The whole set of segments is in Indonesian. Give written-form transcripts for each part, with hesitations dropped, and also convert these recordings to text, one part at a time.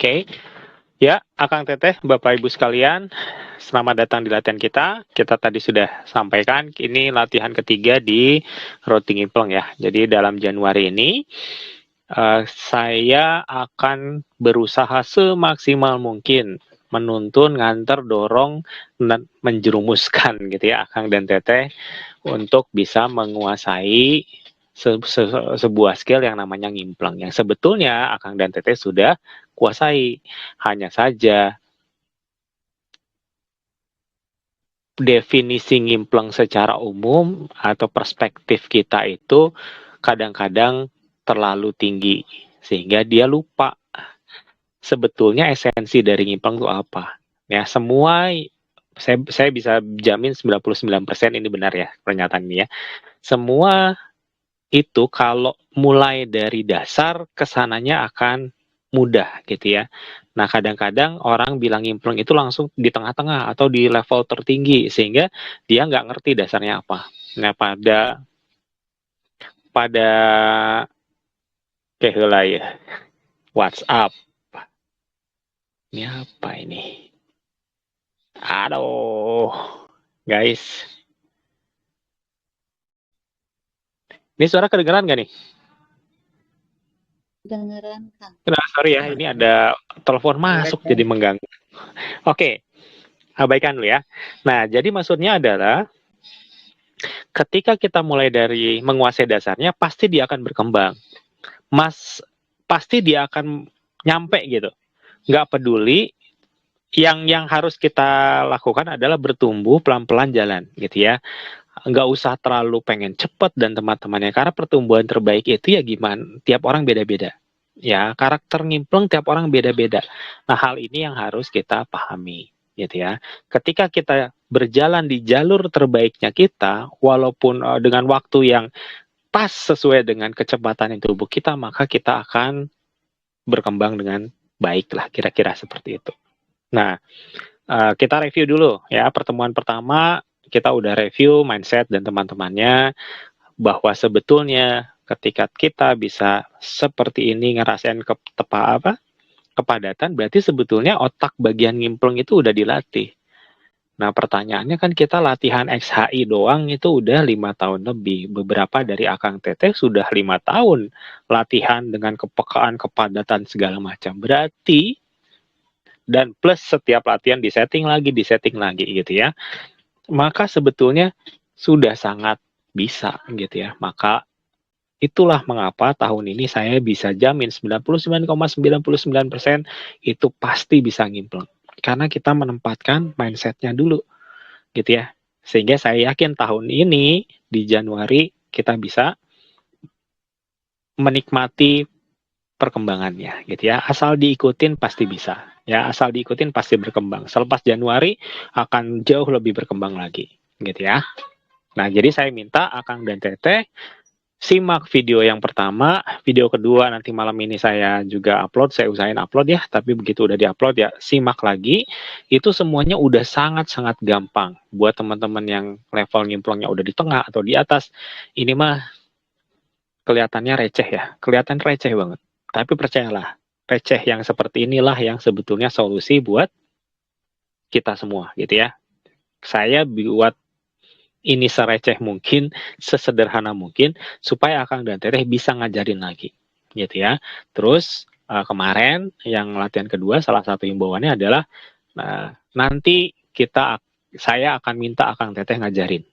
Oke. Ya, Akang Teteh, Bapak Ibu sekalian, selamat datang di latihan kita. Kita tadi sudah sampaikan, ini latihan ketiga di routing implong ya. Jadi dalam Januari ini, saya akan berusaha semaksimal mungkin menuntun, nganter, dorong, dan menjerumuskan gitu ya, Akang dan Teteh untuk bisa menguasai sebuah skill yang namanya ngimpleng. Yang sebetulnya Akang dan Teteh sudah kuasai. Hanya saja definisi ngimpleng secara umum atau perspektif kita itu kadang-kadang terlalu tinggi sehingga dia lupa sebetulnya esensi dari ngimpleng itu apa. Ya, semua saya bisa jamin 99% ini benar ya pernyataan ini ya. Semua itu kalau mulai dari dasar kesananya akan mudah gitu ya. Nah, kadang-kadang orang bilang nyemplung itu langsung di tengah-tengah atau di level tertinggi sehingga dia nggak ngerti dasarnya apa. Nah, pada pada ya WhatsApp. Ini apa ini? Aduh, guys. Ini suara kedengeran nggak nih? Kedengeran, Kang. Nah, sorry ya, ini ada telepon masuk jadi mengganggu. Oke, abaikan dulu ya. Nah, jadi maksudnya adalah ketika kita mulai dari menguasai dasarnya, pasti dia akan berkembang. Pasti dia akan nyampe gitu. Nggak peduli, yang harus kita lakukan adalah bertumbuh pelan-pelan jalan gitu ya. Nggak usah terlalu pengen cepet dan teman-temannya, karena pertumbuhan terbaik itu ya gimana, tiap orang beda-beda. Ya, karakter ngimpleng tiap orang beda-beda. Nah, hal ini yang harus kita pahami gitu ya. Ketika kita berjalan di jalur terbaiknya kita, walaupun dengan waktu yang pas sesuai dengan kecepatan tubuh kita, maka kita akan berkembang dengan baik lah, kira-kira seperti itu. Nah, kita review dulu ya. Pertemuan pertama kita udah review mindset dan teman-temannya bahwa sebetulnya ketika kita bisa seperti ini ngerasain kepadatan, berarti sebetulnya otak bagian ngimpleng itu udah dilatih. Nah, pertanyaannya kan kita latihan XHI doang itu udah 5 tahun lebih. Beberapa dari Akang Teteh sudah 5 tahun latihan dengan kepekaan, kepadatan segala macam. Berarti dan plus setiap latihan disetting lagi gitu ya. Maka sebetulnya sudah sangat bisa gitu ya. Maka itulah mengapa tahun ini saya bisa jamin 99,99% itu pasti bisa ngimpleng. Karena kita menempatkan mindsetnya dulu gitu ya. Sehingga saya yakin tahun ini di Januari kita bisa menikmati perkembangannya gitu ya. Asal diikutin pasti bisa. Ya, asal diikutin pasti berkembang. Selepas Januari akan jauh lebih berkembang lagi gitu ya. Nah, jadi saya minta Akang dan Teteh simak video yang pertama, video kedua nanti malam ini saya juga upload, saya usahain upload ya, tapi begitu udah diupload ya simak lagi, itu semuanya udah sangat-sangat gampang. Buat teman-teman yang level nyemplungnya udah di tengah atau di atas, ini mah kelihatannya receh ya, kelihatan receh banget. Tapi percayalah, receh yang seperti inilah yang sebetulnya solusi buat kita semua gitu ya. Saya buat ini sereceh mungkin, sesederhana mungkin, supaya Akang dan Teteh bisa ngajarin lagi, gitu ya. Terus kemarin yang latihan kedua, salah satu himbauannya adalah nanti saya akan minta Akang Teteh ngajarin.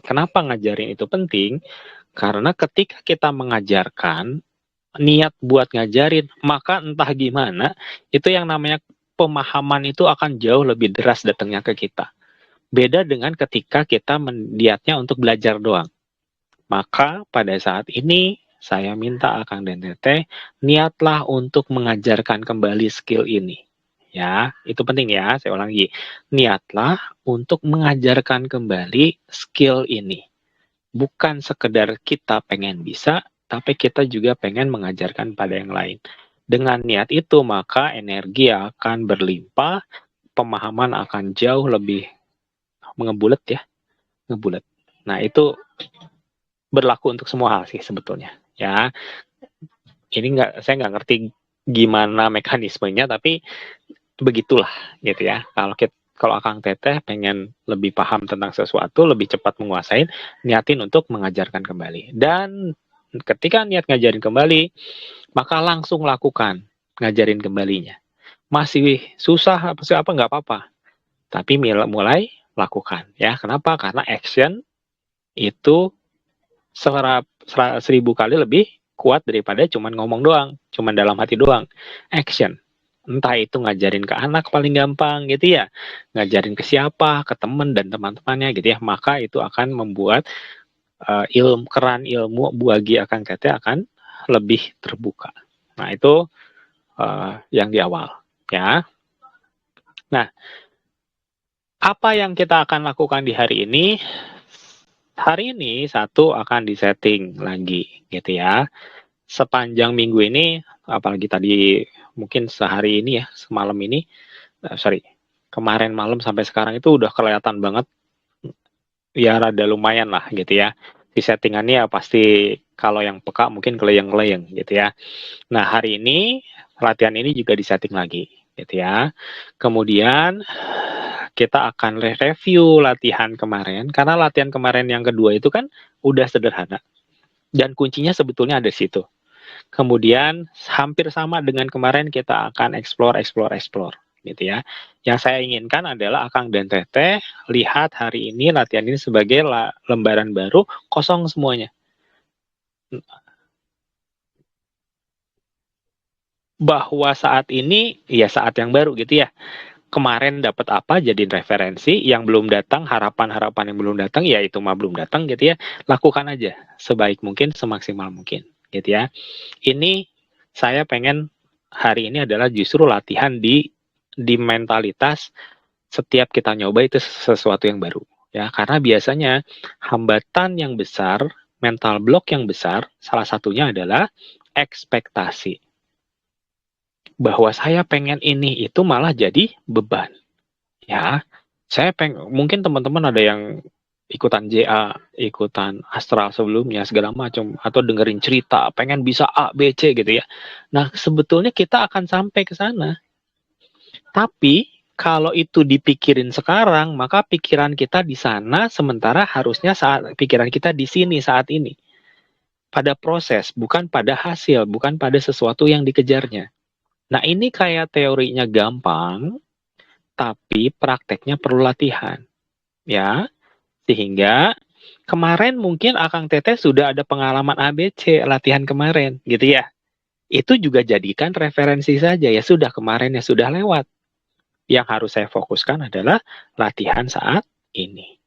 Kenapa ngajarin itu penting? Karena ketika kita mengajarkan, niat buat ngajarin, maka entah gimana, itu yang namanya pemahaman itu akan jauh lebih deras datangnya ke kita. Beda dengan ketika kita niatnya untuk belajar doang. Maka pada saat ini saya minta Akang dan Teteh niatlah untuk mengajarkan kembali skill ini. Ya, itu penting ya, saya ulangi. Niatlah untuk mengajarkan kembali skill ini. Bukan sekedar kita pengen bisa, tapi kita juga pengen mengajarkan pada yang lain. Dengan niat itu, maka energi akan berlimpah, pemahaman akan jauh lebih mengebulet ya, ngebulet. Nah, itu berlaku untuk semua hal sih sebetulnya. Ya, ini saya nggak ngerti gimana mekanismenya, tapi begitulah gitu ya. Kalau Akang Teteh pengen lebih paham tentang sesuatu, lebih cepat menguasai, niatin untuk mengajarkan kembali. Dan ketika niat ngajarin kembali, maka langsung lakukan ngajarin kembalinya. Masih susah apa sih apa nggak apa-apa, tapi mulai lakukan ya. Kenapa? Karena action itu 1000 kali lebih kuat daripada cuman ngomong doang, cuman dalam hati doang. Action. Entah itu ngajarin ke anak paling gampang gitu ya, ngajarin ke siapa, ke teman dan teman-temannya gitu ya, maka itu akan membuat keran ilmu bagi akan kata akan lebih terbuka. Nah itu yang di awal ya. Nah, apa yang kita akan lakukan di hari ini? Hari ini satu akan disetting lagi gitu ya. Sepanjang minggu ini, apalagi tadi mungkin sehari ini ya, semalam ini, sorry, kemarin malam sampai sekarang itu udah kelihatan banget, ya rada lumayan lah gitu ya. Di settingannya ya pasti kalau yang peka mungkin keleyeng-keleyeng gitu ya. Nah hari ini latihan ini juga disetting lagi gitu ya. Kemudian kita akan review latihan kemarin, karena latihan kemarin yang kedua itu kan udah sederhana. Dan kuncinya sebetulnya ada di situ. Kemudian hampir sama dengan kemarin kita akan explore gitu ya. Yang saya inginkan adalah Akang dan Teteh lihat hari ini latihan ini sebagai lembaran baru, kosong semuanya. Bahwa saat ini ya saat yang baru gitu ya. Kemarin dapat apa jadi referensi, yang belum datang, harapan-harapan yang belum datang ya itu mah belum datang gitu ya. Lakukan aja sebaik mungkin, semaksimal mungkin gitu ya. Ini saya pengen hari ini adalah justru latihan di mentalitas setiap kita nyoba itu sesuatu yang baru ya, karena biasanya hambatan yang besar, mental block yang besar, salah satunya adalah ekspektasi bahwa saya pengen ini itu malah jadi beban ya. Saya mungkin teman-teman ada yang ikutan JA, ikutan astral sebelumnya segala macam, atau dengerin cerita pengen bisa A B C gitu ya. Nah sebetulnya kita akan sampai ke sana, tapi kalau itu dipikirin sekarang, maka pikiran kita di sana, sementara harusnya saat pikiran kita di sini saat ini. Pada proses, bukan pada hasil, bukan pada sesuatu yang dikejarnya. Nah ini kayak teorinya gampang, tapi prakteknya perlu latihan. Ya, sehingga kemarin mungkin Akang Teteh sudah ada pengalaman ABC latihan kemarin, gitu ya. Itu juga jadikan referensi saja, ya sudah kemarin ya sudah lewat. Yang harus saya fokuskan adalah latihan saat ini.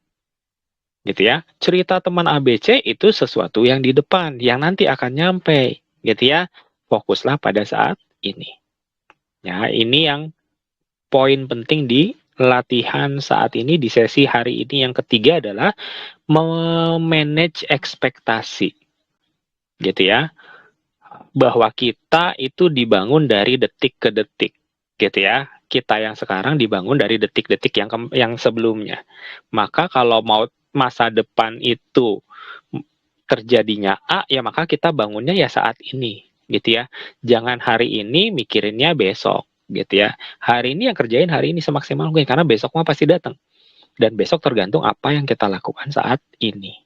Gitu ya. Cerita teman ABC itu sesuatu yang di depan, yang nanti akan nyampe, gitu ya. Fokuslah pada saat ini. Ya, ini yang poin penting di latihan saat ini, di sesi hari ini yang ketiga adalah memanage ekspektasi. Gitu ya. Bahwa kita itu dibangun dari detik ke detik. Gitu ya. Kita yang sekarang dibangun dari detik-detik yang sebelumnya. Maka kalau mau masa depan itu terjadinya A, ya maka kita bangunnya ya saat ini, gitu ya. Jangan hari ini mikirinnya besok, gitu ya. Hari ini yang kerjain hari ini semaksimal mungkin, karena besok mah pasti datang. Dan besok tergantung apa yang kita lakukan saat ini.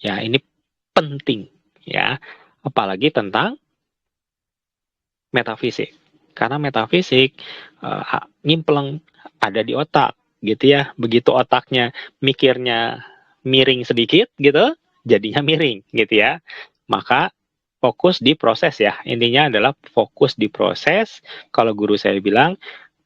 Ya, ini penting, ya. Apalagi tentang metafisik. Karena metafisik nyimpleng ada di otak, gitu ya. Begitu otaknya mikirnya miring sedikit gitu, jadinya miring gitu ya. Maka fokus di proses ya. Intinya adalah fokus di proses. Kalau guru saya bilang,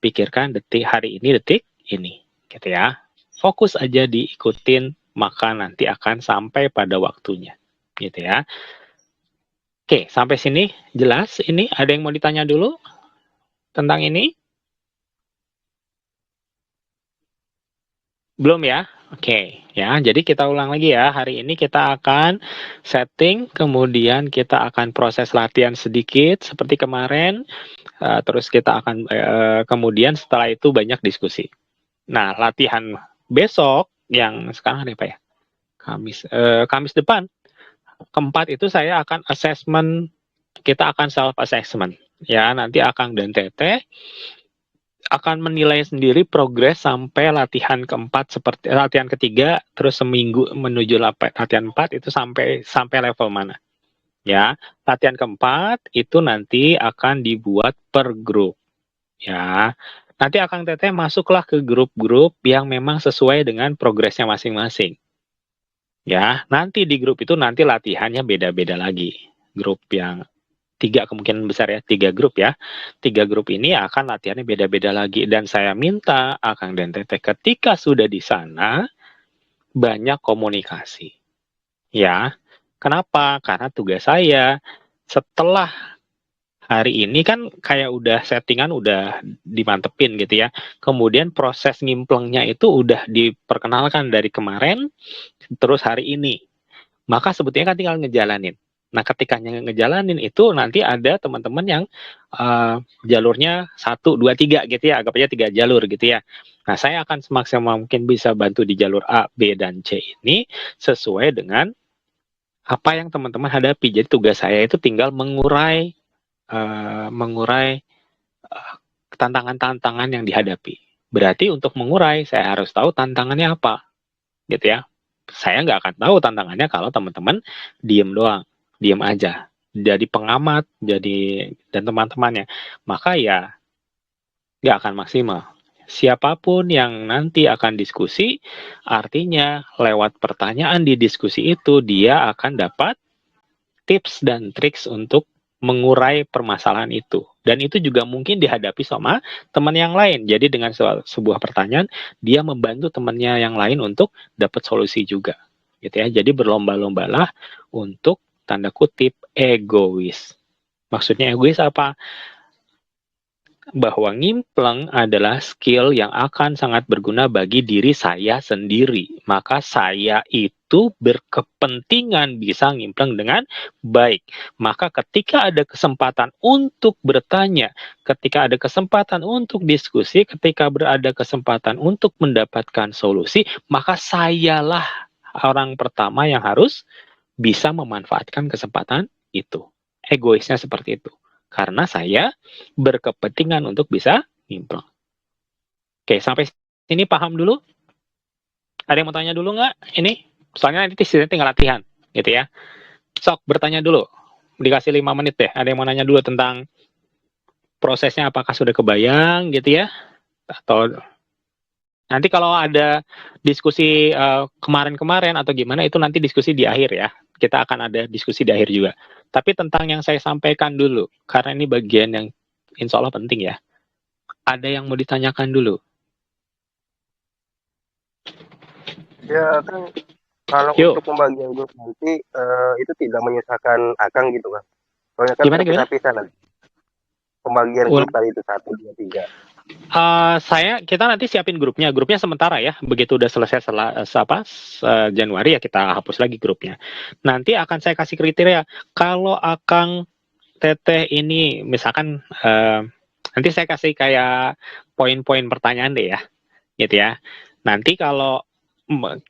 pikirkan detik hari ini, detik ini gitu ya. Fokus aja diikutin, maka nanti akan sampai pada waktunya gitu ya. Oke, sampai sini jelas. Ini ada yang mau ditanya dulu tentang ini? Belum ya? Oke, ya. Jadi kita ulang lagi ya. Hari ini kita akan setting, kemudian kita akan proses latihan sedikit seperti kemarin. Terus kita akan kemudian setelah itu banyak diskusi. Nah, latihan besok yang sekarang hari apa ya? Kamis depan. Keempat itu saya akan assessment, kita akan self assessment Ya, nanti Akang dan Teteh akan menilai sendiri progres sampai latihan keempat, seperti latihan ketiga, terus seminggu menuju latihan 4 itu sampai sampai level mana. Ya, latihan keempat itu nanti akan dibuat per grup. Ya, nanti Akang Teteh masuklah ke grup-grup yang memang sesuai dengan progresnya masing-masing. Ya, nanti di grup itu nanti latihannya beda-beda lagi. Grup yang 3 kemungkinan besar ya, 3 grup ya. 3 grup ini akan latihannya beda-beda lagi dan saya minta Akang dan Teteh ketika sudah di sana banyak komunikasi. Ya. Kenapa? Karena tugas saya setelah hari ini kan kayak udah settingan udah dimantepin gitu ya. Kemudian proses ngimplengnya itu udah diperkenalkan dari kemarin terus hari ini. Maka sebetulnya kan tinggal ngejalanin. Nah, ketika ngejalanin itu nanti ada teman-teman yang jalurnya 1, 2, 3 gitu ya, anggap aja 3 jalur gitu ya. Nah, saya akan semaksimal mungkin bisa bantu di jalur A, B, dan C ini sesuai dengan apa yang teman-teman hadapi. Jadi tugas saya itu tinggal mengurai tantangan-tantangan yang dihadapi. Berarti untuk mengurai saya harus tahu tantangannya apa, gitu ya. Saya nggak akan tahu tantangannya kalau teman-teman diem doang, diem aja. Jadi pengamat, jadi dan teman-temannya. Maka ya nggak akan maksimal. Siapapun yang nanti akan diskusi, artinya lewat pertanyaan di diskusi itu dia akan dapat tips dan triks untuk mengurai permasalahan itu. Dan itu juga mungkin dihadapi sama teman yang lain. Jadi dengan sebuah pertanyaan, dia membantu temannya yang lain untuk dapat solusi juga. Gitu ya. Jadi berlomba-lombalah untuk tanda kutip egois. Maksudnya egois apa? Bahwa ngimpleng adalah skill yang akan sangat berguna bagi diri saya sendiri. Maka saya itu berkepentingan bisa ngimpleng dengan baik. Maka ketika ada kesempatan untuk bertanya, ketika ada kesempatan untuk diskusi, ketika berada kesempatan untuk mendapatkan solusi, maka sayalah orang pertama yang harus bisa memanfaatkan kesempatan itu. Egoisnya seperti itu. Karena saya berkepentingan untuk bisa nyimpleng. Oke, sampai sini paham dulu? Ada yang mau tanya dulu nggak? Ini, soalnya nanti tinggal latihan, gitu ya. Sok, bertanya dulu. Dikasih 5 menit deh. Ada yang mau nanya dulu tentang prosesnya apakah sudah kebayang, gitu ya? Atau nanti kalau ada diskusi kemarin-kemarin atau gimana, itu nanti diskusi di akhir ya. Kita akan ada diskusi di akhir juga. Tapi tentang yang saya sampaikan dulu, karena ini bagian yang insya Allah penting ya. Ada yang mau ditanyakan dulu? Ya kan kalau Yuk, untuk pembagian grup nanti itu tidak menyusahkan Akang gitu kan. Soalnya kan gimana gimana? terpisah-pisah nanti. Pembagian grup Ulang. tadi itu 1, 2, 3. Kita nanti siapin grupnya. Grupnya sementara ya. Begitu udah selesai Januari ya kita hapus lagi grupnya. Nanti akan saya kasih kriteria. Kalau Akang Teteh ini misalkan nanti saya kasih kayak poin-poin pertanyaan deh ya, gitu ya. Nanti kalau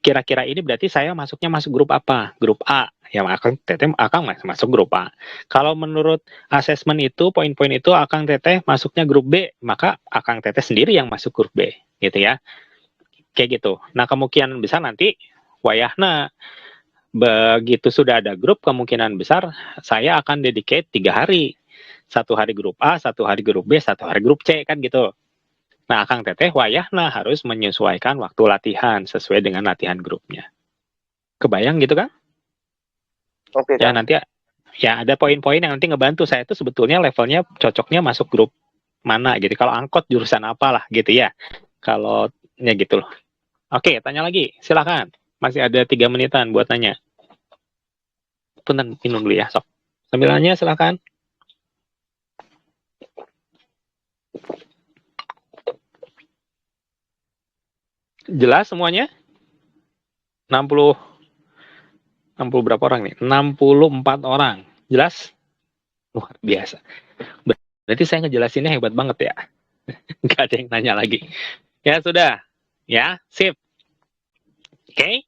kira-kira ini berarti saya masuknya masuk grup apa? Grup A. Ya Akang masuk grup A. Kalau menurut asesmen itu, poin-poin itu Akang Teteh masuknya grup B, maka Akang Teteh sendiri yang masuk grup B, gitu ya. Kayak gitu. Nah, kemungkinan besar nanti wayahna begitu sudah ada grup, kemungkinan besar saya akan dedicate 3 hari. 1 hari grup A, 1 hari grup B, 1 hari grup C, kan gitu. Nah, Kang Teteh wayahna harus menyesuaikan waktu latihan sesuai dengan latihan grupnya. Kebayang gitu kan? Oke Ya Kang. nanti ya ada poin-poin yang nanti ngebantu saya itu sebetulnya levelnya cocoknya masuk grup mana gitu. Kalau angkot jurusan apalah gitu ya. Kalau ya gitu loh. Oke, tanya lagi. Silakan. Masih ada 3 menitan buat nanya. Punten minum dulu ya, sok. Sambil nanya silakan. Jelas semuanya? 60 60 berapa orang nih? 64 orang. Jelas? Luar biasa. Berarti saya ngejelasinnya hebat banget ya. Nggak ada yang nanya lagi. Ya sudah. Ya, sip. Oke.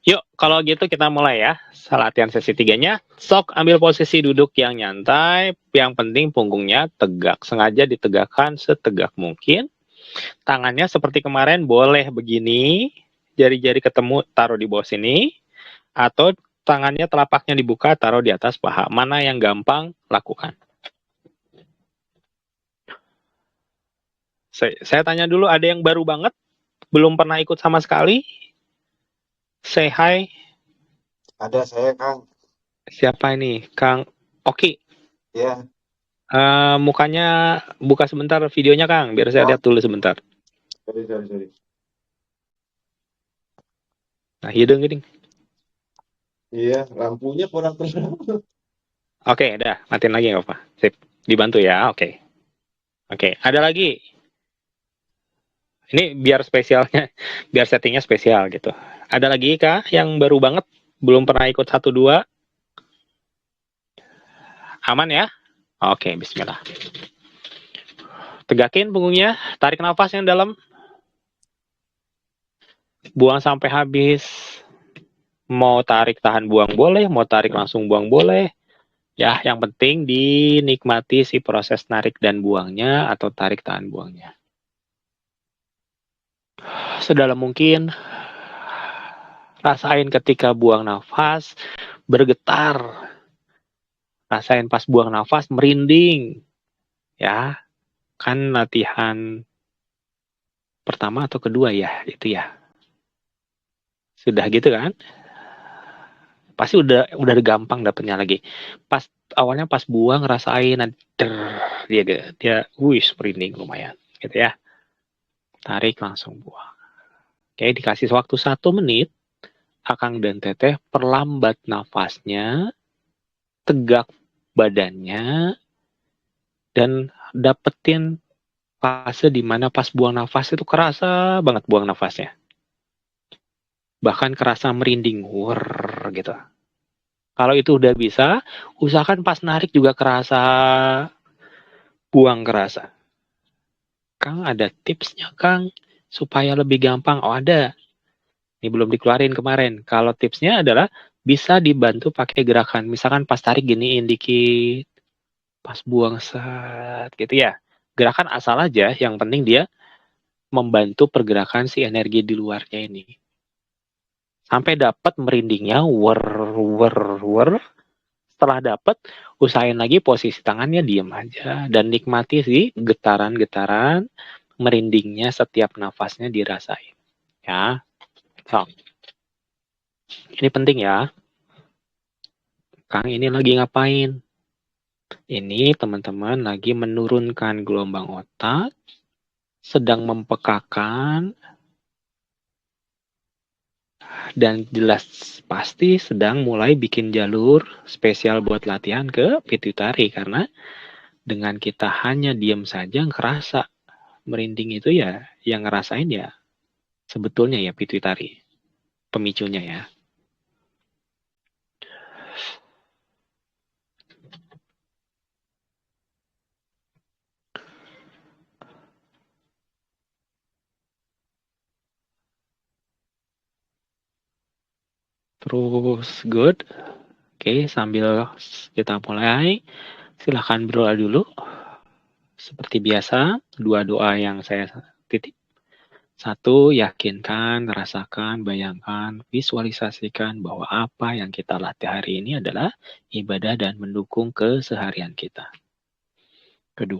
Yuk, kalau gitu kita mulai ya. Latihan sesi 3-nya. Sok ambil posisi duduk yang nyantai. Yang penting punggungnya tegak. Sengaja ditegakkan setegak mungkin. Tangannya seperti kemarin boleh begini. Jari-jari ketemu taruh di bawah sini. Atau tangannya telapaknya dibuka taruh di atas paha. Mana yang gampang, lakukan. Saya tanya dulu, ada yang baru banget? Belum pernah ikut sama sekali? Say hi. Ada saya, Kang. Siapa ini? Kang Oki. Ya, Mukanya buka sebentar videonya, Kang, biar saya lihat dulu sebentar. sorry. Nah, hidung gini. Iya, lampunya kurang terang. Oke, udah, matiin lagi nggak apa. Sip, dibantu ya. Oke. Oke, ada lagi. Ini biar spesialnya, biar settingnya spesial gitu. Ada lagi kah yang baru banget, belum pernah ikut 1-2? Aman ya? Oke, bismillah. Tegakin punggungnya, tarik nafas yang dalam. Buang sampai habis. Mau tarik tahan buang boleh, mau tarik langsung buang boleh. Ya, yang penting dinikmati si proses narik dan buangnya atau tarik tahan buangnya. Sedalam mungkin rasain ketika buang nafas bergetar. Rasain pas buang nafas merinding. Ya, kan latihan pertama atau kedua ya, itu ya. Sudah gitu kan? Pasti udah gampang dapetnya lagi. Pas awalnya pas buang rasain dia merinding lumayan gitu ya. Tarik langsung buang. Oke, dikasih waktu 1 menit. Akang dan Teteh perlambat nafasnya, tegak badannya, dan dapetin fase dimana pas buang nafas itu kerasa banget buang nafasnya. Bahkan kerasa merinding, gitu. Kalau itu udah bisa, usahakan pas narik juga kerasa buang kerasa. Kang, ada tipsnya, Kang, supaya lebih gampang? Oh, ada. Ini belum dikeluarin kemarin. Kalau tipsnya adalah bisa dibantu pakai gerakan. Misalkan pas tarik giniin dikit, pas buang set gitu ya. Gerakan asal aja, yang penting dia membantu pergerakan si energi di luarnya ini. Sampai dapat merindingnya, wer. Setelah dapat, usahain lagi posisi tangannya diem aja dan nikmati sih getaran-getaran merindingnya setiap nafasnya dirasain. Ya, so. Ini penting ya. Kang ini lagi ngapain? Ini teman-teman lagi menurunkan gelombang otak, sedang mempekakan, dan jelas pasti sedang mulai bikin jalur spesial buat latihan ke pituitari. Karena dengan kita hanya diam saja ngerasa merinding itu ya, yang ngerasain ya sebetulnya ya pituitari, pemicunya ya. Terus good. Oke, sambil kita mulai, silahkan berdoa dulu. Seperti biasa, 2 doa yang saya titip. 1, yakinkan, rasakan, bayangkan, visualisasikan bahwa apa yang kita latih hari ini adalah ibadah dan mendukung keseharian kita. 2,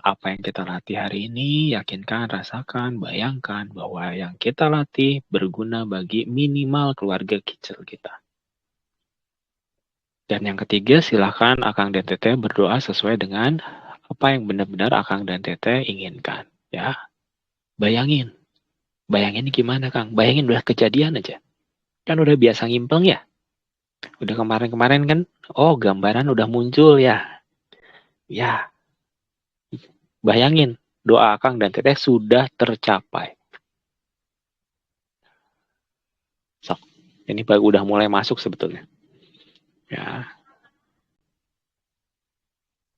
apa yang kita latih hari ini, yakinkan, rasakan, bayangkan bahwa yang kita latih berguna bagi minimal keluarga kecil kita. Dan yang ketiga, silakan Akang dan Teteh berdoa sesuai dengan apa yang benar-benar Akang dan Teteh inginkan. Ya, bayangin gimana, Kang? Bayangin udah kejadian aja. Kan udah biasa ngimpeng ya. Udah kemarin-kemarin kan, oh gambaran udah muncul ya. Ya, bayangin doa Kang dan Teteh sudah tercapai. Sok, ini udah mulai masuk sebetulnya. Ya.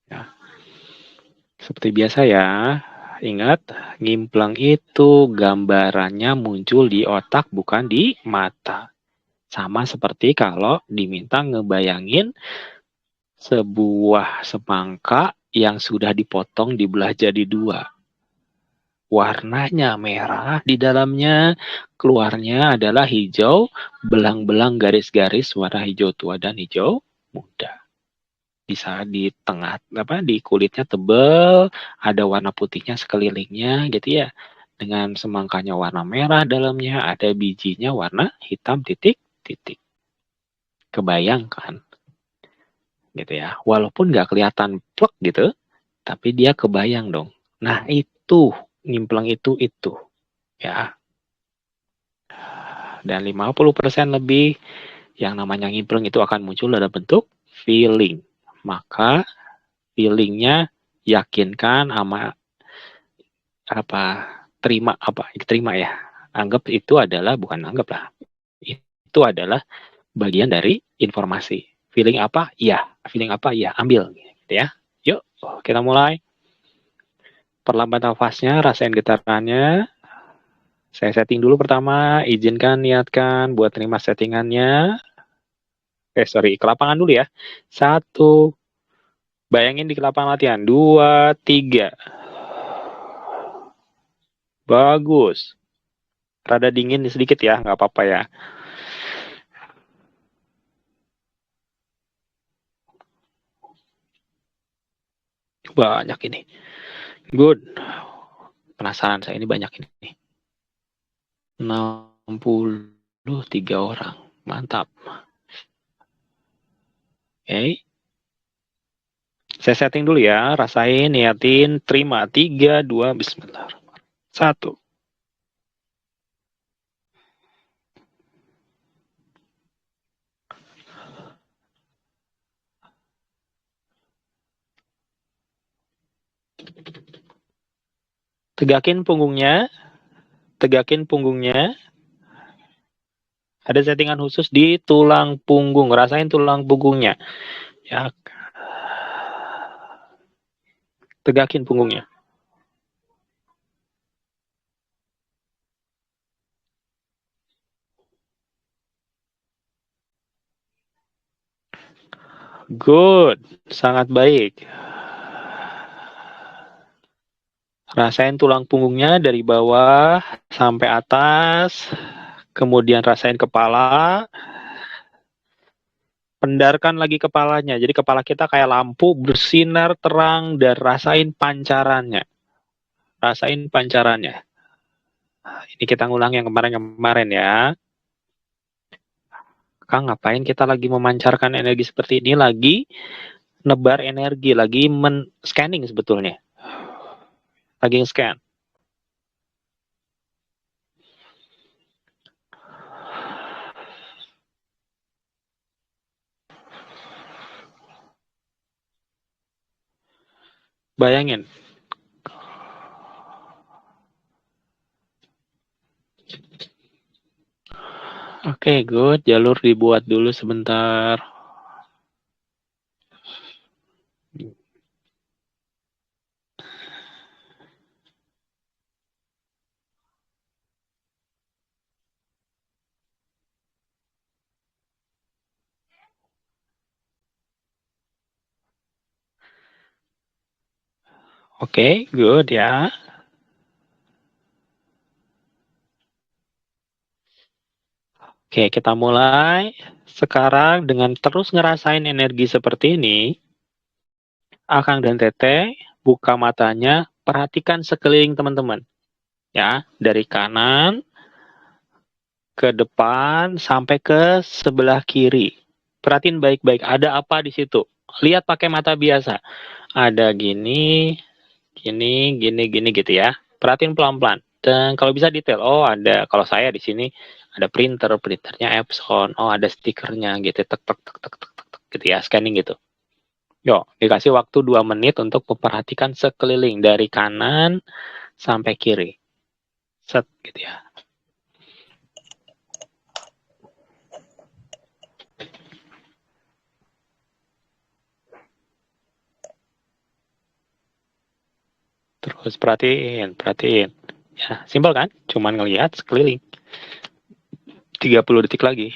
Ya. Seperti biasa ya, ingat, ngimplang itu gambarannya muncul di otak bukan di mata. Sama seperti kalau diminta ngebayangin sebuah semangka yang sudah dipotong dibelah jadi dua. Warnanya merah di dalamnya, keluarnya adalah hijau, belang-belang garis-garis warna hijau tua dan hijau muda. Bisa di tengah di kulitnya tebal, ada warna putihnya sekelilingnya gitu ya. Dengan semangkanya warna merah dalamnya, ada bijinya warna hitam titik-titik. Kebayang kan? Gitu ya. Walaupun nggak kelihatan plek gitu, tapi dia kebayang dong. Nah, itu nyimpleng itu ya. Dan 50% lebih yang namanya nyimpleng itu akan muncul dalam bentuk feeling. Maka feelingnya yakinkan sama terima ya. Anggap itu adalah bukan anggap lah. Itu adalah bagian dari informasi. Feeling apa? Iya. Feeling apa? Iya. Ambil. Gitu ya. Yuk, kita mulai. Perlambat nafasnya, rasain getarannya. Saya setting dulu pertama, izinkan, niatkan buat terima settingannya. Ke lapangan dulu ya. 1, bayangin di lapangan latihan. 2, 3. Bagus. Rada dingin sedikit ya, nggak apa-apa ya. Banyak ini. Good. Penasaran saya ini banyak ini. 63 orang. Mantap. Oke. Saya setting dulu ya. Rasain, niatin, terima. 3, 2, bismillah. 1. Tegakin punggungnya. Tegakin punggungnya. Ada settingan khusus di tulang punggung. Rasain tulang punggungnya. Ya. Tegakin punggungnya. Good. Sangat baik. Rasain tulang punggungnya dari bawah sampai atas. Kemudian rasain kepala. Pendarkan lagi kepalanya. Jadi kepala kita kayak lampu bersinar terang dan rasain pancarannya. Rasain pancarannya. Ini kita ngulang yang kemarin-kemarin ya. Kang, ngapain kita lagi memancarkan energi seperti ini? Lagi nebar energi, lagi scanning sebetulnya. Lagi scan. Bayangin. Oke, good. Jalur dibuat dulu sebentar. Oke, good ya. Oke, kita mulai. Sekarang dengan terus ngerasain energi seperti ini, Akang dan Teteh buka matanya, perhatikan sekeliling teman-teman. Ya, dari kanan ke depan sampai ke sebelah kiri. Perhatiin baik-baik, ada apa di situ? Lihat pakai mata biasa. Ada gini, gini gitu ya. Perhatiin pelan-pelan. Dan kalau bisa detail, oh ada, kalau saya di sini ada printernya Epson, oh ada stikernya gitu, tek tek tek tek tek tek gitu ya, scanning gitu. Yo, dikasih waktu 2 menit untuk memperhatikan sekeliling dari kanan sampai kiri. Set gitu ya. Terus perhatiin. Ya, simpel kan? Cuman ngelihat sekeliling. 30 detik lagi.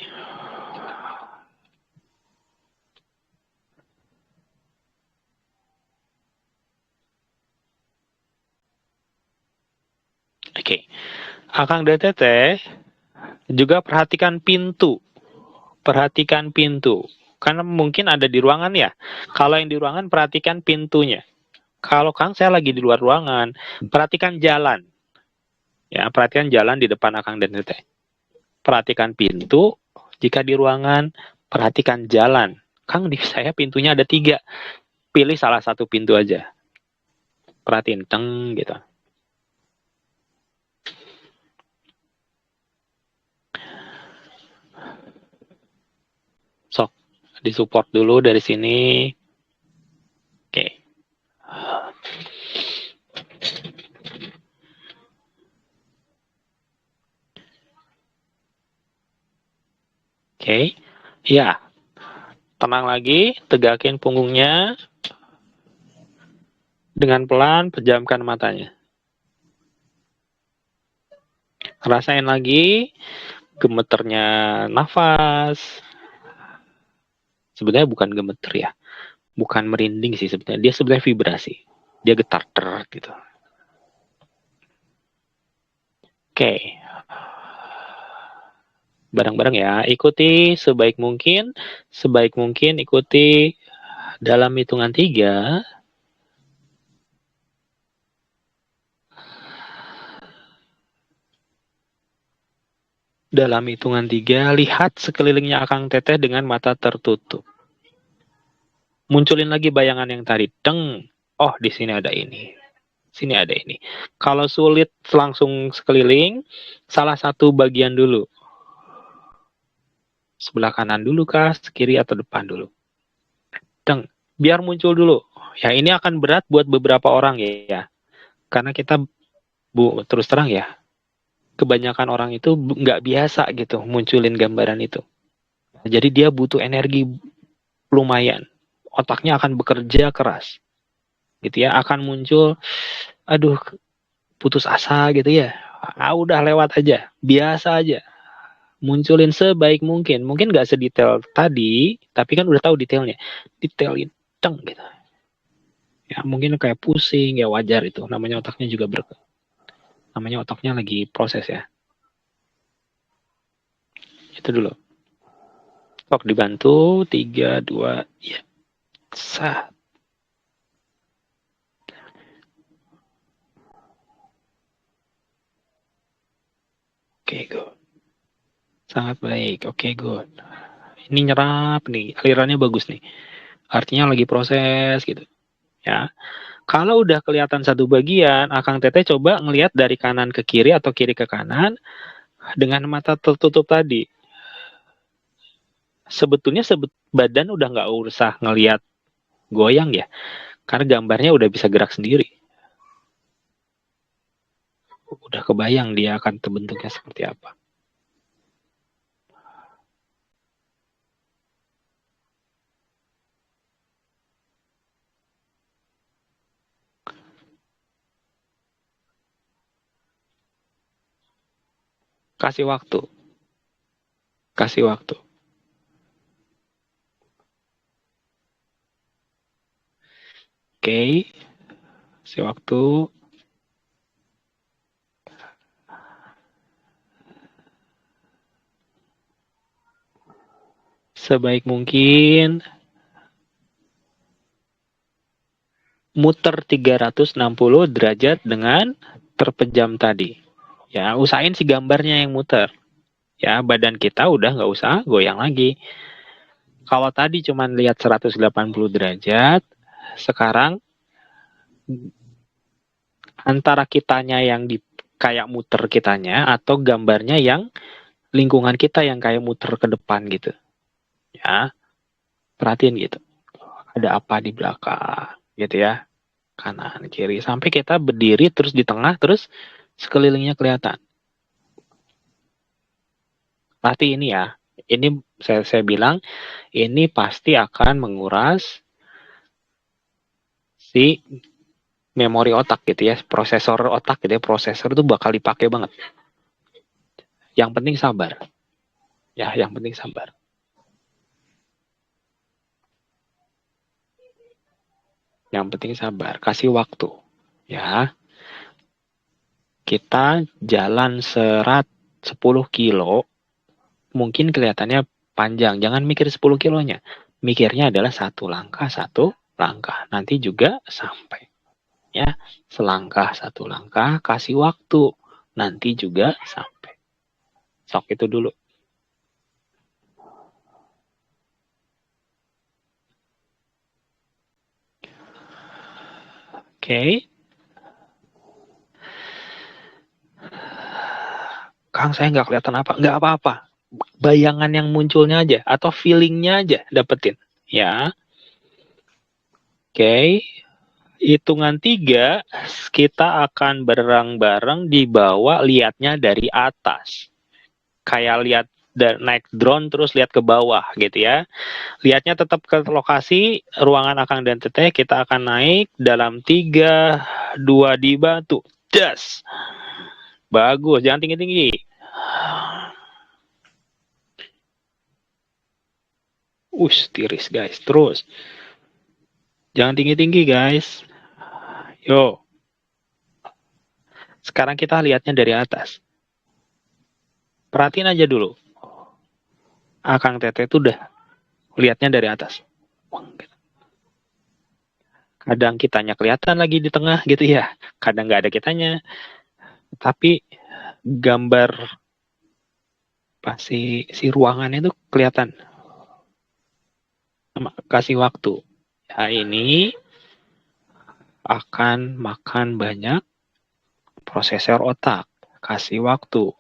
Oke. Akang DTT juga perhatikan pintu. Perhatikan pintu. Karena mungkin ada di ruangan ya. Kalau yang di ruangan perhatikan pintunya. Kalau Kang saya lagi di luar ruangan, perhatikan jalan. Ya, perhatikan jalan di depan Akang dan Teteh. Perhatikan pintu. Jika di ruangan, perhatikan jalan. Kang, di saya pintunya ada 3. Pilih salah satu pintu aja. Perhatiin, teng gitu. Sok, disupport dulu dari sini. Oke. Oke. Ya, tenang lagi, tegakin punggungnya. Dengan pelan, pejamkan matanya. Rasain lagi gemeternya nafas. Sebenarnya bukan gemeter ya. Bukan merinding sih sebenarnya. Dia sebenarnya vibrasi. Dia getar ter gitu. Oke. Bareng-bareng ya. Ikuti sebaik mungkin. Sebaik mungkin ikuti dalam hitungan 3. Dalam hitungan 3, lihat sekelilingnya Akang Teteh dengan mata tertutup. Munculin lagi bayangan yang tadi. Deng. Oh, di sini ada ini. Sini ada ini. Kalau sulit langsung sekeliling, salah satu bagian dulu. Sebelah kanan dulu kah, kiri atau depan dulu. Deng. Biar muncul dulu. Ya, ini akan berat buat beberapa orang ya. Karena kita, terus terang ya, kebanyakan orang itu nggak biasa gitu munculin gambaran itu. Jadi dia butuh energi lumayan. Otaknya akan bekerja keras. Gitu ya, akan muncul, aduh, putus asa gitu ya. Udah lewat aja, biasa aja. Munculin sebaik mungkin. Mungkin nggak sedetail tadi, tapi kan udah tahu detailnya. Detailin, teng gitu. Ya mungkin kayak pusing, ya wajar itu. Namanya otaknya juga namanya otaknya lagi proses ya. Itu dulu. Sok dibantu, 3, 2, ya. Sah. Oke, good. Sangat baik. Oke, good. Ini nyerap nih, alirannya bagus nih. Artinya lagi proses gitu. Ya. Kalau udah kelihatan satu bagian, Akang Teteh coba ngelihat dari kanan ke kiri atau kiri ke kanan dengan mata tertutup tadi. Sebetulnya badan udah nggak usah ngelihat goyang ya, karena gambarnya udah bisa gerak sendiri. Udah kebayang dia akan terbentuknya seperti apa. Kasih waktu. Kasih waktu. Oke. Kasih waktu. Sebaik mungkin muter 360 derajat dengan terpejam tadi. Ya, usahain si gambarnya yang muter. Ya, badan kita udah nggak usah goyang lagi. Kalau tadi cuma lihat 180 derajat, sekarang antara kitanya yang di kayak muter kitanya atau gambarnya yang lingkungan kita yang kayak muter ke depan gitu. Ya, perhatiin gitu. Ada apa di belakang gitu ya. Kanan, kiri. Sampai kita berdiri terus di tengah terus sekelilingnya kelihatan. Pasti ini ya. Ini saya bilang ini pasti akan menguras si memori otak gitu ya, prosesor otak gitu ya, prosesor itu bakal dipakai banget. Yang penting sabar. Ya, yang penting sabar. Yang penting sabar, kasih waktu. Ya. kita jalan serat 10 kilo, mungkin kelihatannya panjang. Jangan mikir 10 kilonya. Mikirnya adalah satu langkah. Nanti juga sampai. Ya, selangkah satu langkah, kasih waktu. Nanti juga sampai. Sok itu dulu. Oke. Kang, saya nggak kelihatan apa. Nggak apa-apa. Bayangan yang munculnya aja. Atau feelingnya aja dapetin. Ya. Oke. Hitungan 3, kita akan bareng-bareng dibawa lihatnya dari atas. Kayak lihat naik drone terus lihat ke bawah gitu ya. Lihatnya tetap ke lokasi ruangan Akang dan Teteh. Kita akan naik dalam 3, 2 dibantu. Das. Bagus, jangan tinggi-tinggi. Tiris guys, terus. Jangan tinggi-tinggi guys. Yo. Sekarang kita lihatnya dari atas. Perhatiin aja dulu. Akang Teteh itu udah lihatnya dari atas. Kadang kitanya kelihatan lagi di tengah gitu ya. Kadang nggak ada kitanya. Tapi gambar si ruangannya itu kelihatan. Kasih waktu. Ya, ini akan makan banyak prosesor otak. Kasih waktu.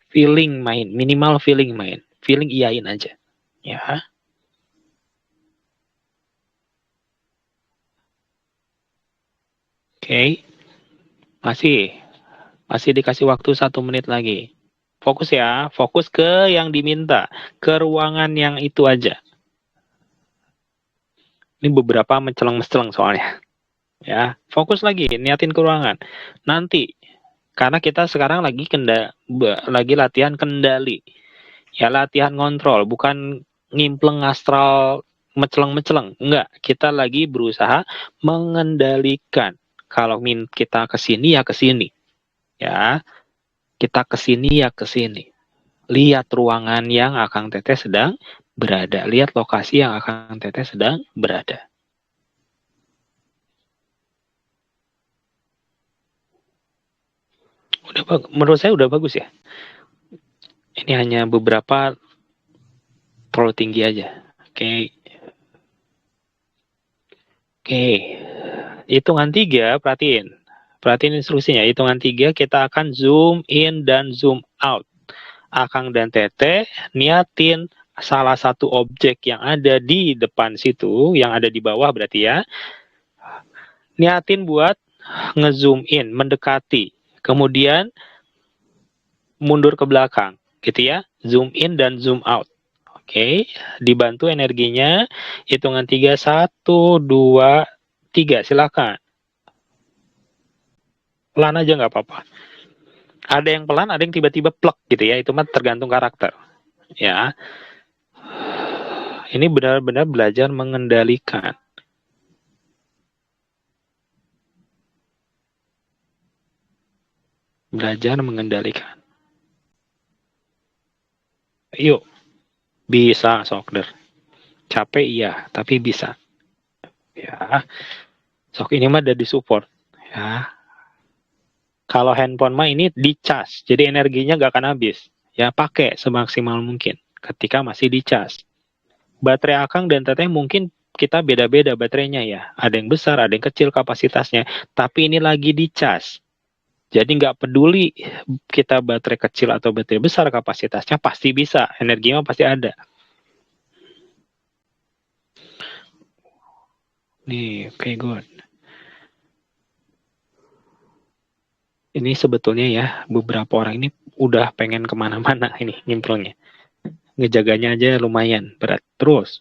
Feeling main. Minimal feeling main. Feeling iyain aja. Ya. Oke. Masih dikasih waktu 1 menit lagi. Fokus ya. Fokus ke yang diminta. Ke ruangan yang itu aja. Ini beberapa menceleng-menceleng soalnya. Ya, fokus lagi, niatin ke ruangan. Nanti, karena kita sekarang lagi latihan kendali. Ya, latihan kontrol, bukan ngimpleng astral menceleng-menceleng. Enggak, kita lagi berusaha mengendalikan. Kalau kita ke sini ya ke sini. Ya, kita ke sini ya ke sini. Lihat ruangan yang Akang Teteh sedang berada. Lihat lokasi yang Akang Teteh sedang berada. Menurut saya udah bagus ya. Ini hanya beberapa terlalu tinggi aja. Oke. Hitungan 3, perhatiin. Perhatiin instruksinya. Hitungan 3 kita akan zoom in dan zoom out. Akang dan Teteh niatin salah satu objek yang ada di depan situ, yang ada di bawah berarti ya. Niatin buat ngezoom in, mendekati. Kemudian mundur ke belakang, gitu ya. Zoom in dan zoom out. Oke, dibantu energinya. Hitungan 3, 1, 2, 3. Silakan. Pelan aja nggak apa-apa. Ada yang pelan, ada yang tiba-tiba plek gitu ya. Itu mah tergantung karakter. Ya. Ini benar-benar belajar mengendalikan. Belajar mengendalikan. Yuk. Bisa, Sokder. Capek iya, tapi bisa. Ya. Sok ini mah ada di support. Ya. Kalau handphone mah ini dicas, jadi energinya nggak akan habis. Ya, pakai semaksimal mungkin ketika masih dicas. Baterai Akang dan Teteh mungkin kita beda-beda baterainya ya. Ada yang besar, ada yang kecil kapasitasnya. Tapi ini lagi dicas. Jadi nggak peduli kita baterai kecil atau baterai besar kapasitasnya pasti bisa. Energinya pasti ada. Nih, oke, good. Ini sebetulnya ya, beberapa orang ini udah pengen kemana-mana ini nyimplungnya. Ngejaganya aja lumayan berat. Terus,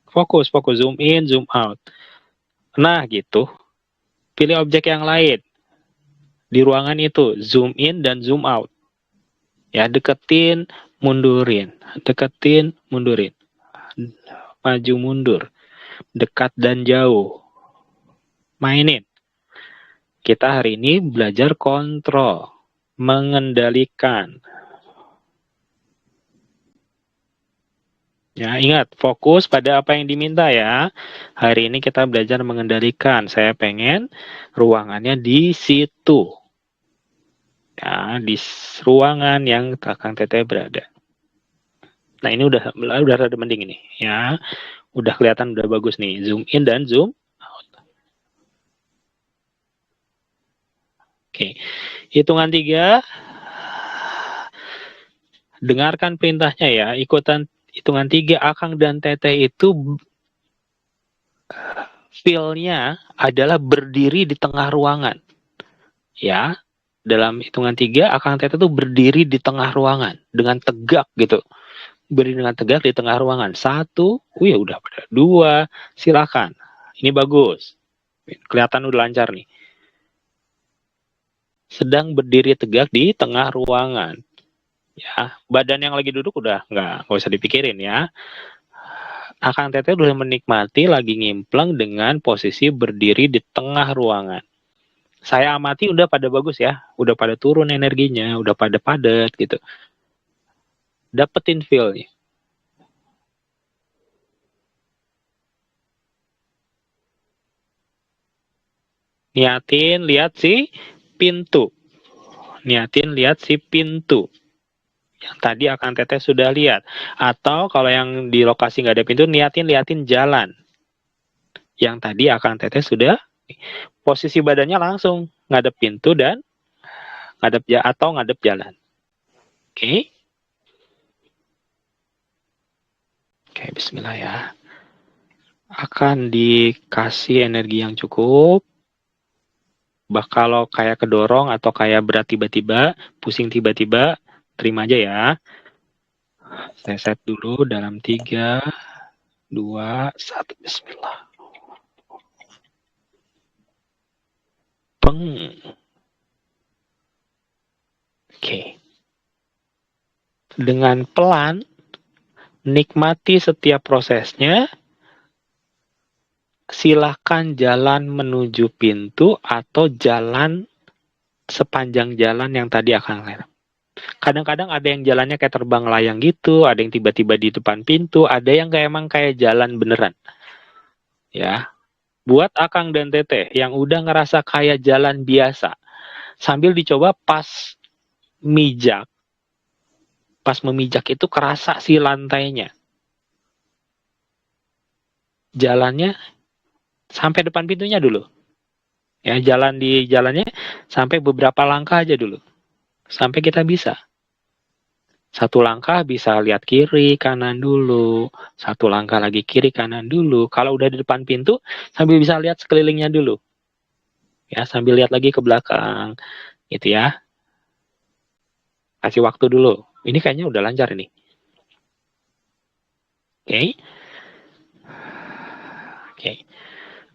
fokus, zoom in, zoom out. Nah, gitu. Pilih objek yang lain. Di ruangan itu, zoom in dan zoom out. Ya, deketin, mundurin. Deketin, mundurin. Maju, mundur. Dekat dan jauh. Mainin. Kita hari ini belajar kontrol, mengendalikan. Ya, ingat, fokus pada apa yang diminta ya. Hari ini kita belajar mengendalikan. Saya pengen ruangannya di situ. Ya, di ruangan yang Kakang Teteh berada. Nah, ini udah rada mending ini, ya. Udah kelihatan udah bagus nih. Zoom in dan zoom out. Oke. Hitungan 3. Dengarkan perintahnya ya. Ikutan hitungan 3, Akang dan Teteh itu feel-nya adalah berdiri di tengah ruangan. Ya. Dalam hitungan 3, Akang Teteh itu berdiri di tengah ruangan dengan tegak gitu. Berdiri dengan tegak di tengah ruangan. 1, ya udah pada 2, silakan. Ini bagus. Kelihatan udah lancar nih. Sedang berdiri tegak di tengah ruangan. Ya, badan yang lagi duduk udah nggak usah dipikirin ya. Akang Teteh udah menikmati lagi ngimpleng dengan posisi berdiri di tengah ruangan. Saya amati udah pada bagus ya, udah pada turun energinya, udah pada padat gitu. Dapetin feel-nya. Niatin lihat si pintu. Niatin lihat si pintu. Yang tadi Akang Teteh sudah lihat. Atau kalau yang di lokasi nggak ada pintu, liatin jalan. Yang tadi Akang Teteh sudah, posisi badannya langsung ngadep pintu dan ngadep jalan. Oke. Oke, bismillah ya. Akan dikasih energi yang cukup. Kalau kayak kedorong atau kayak berat tiba-tiba, pusing tiba-tiba, terima aja ya. Saya set dulu dalam 3, 2, 1. Bismillah. Peng. Oke. Dengan pelan, nikmati setiap prosesnya. Silahkan jalan menuju pintu atau jalan sepanjang jalan yang tadi akan lewat. Kadang-kadang ada yang jalannya kayak terbang layang gitu, ada yang tiba-tiba di depan pintu, ada yang emang kayak jalan beneran. Ya, buat Akang dan Teteh yang udah ngerasa kayak jalan biasa, sambil dicoba pas mijak. Pas memijak itu kerasa si lantainya. Jalannya sampai depan pintunya dulu. Ya, jalan di jalannya sampai beberapa langkah aja dulu. Sampai kita bisa. 1 langkah bisa lihat kiri, kanan dulu. 1 langkah lagi kiri, kanan dulu. Kalau udah di depan pintu, sambil bisa lihat sekelilingnya dulu. Ya, sambil lihat lagi ke belakang. Gitu ya. Kasih waktu dulu. Ini kayaknya udah lancar ini. Oke. Oke.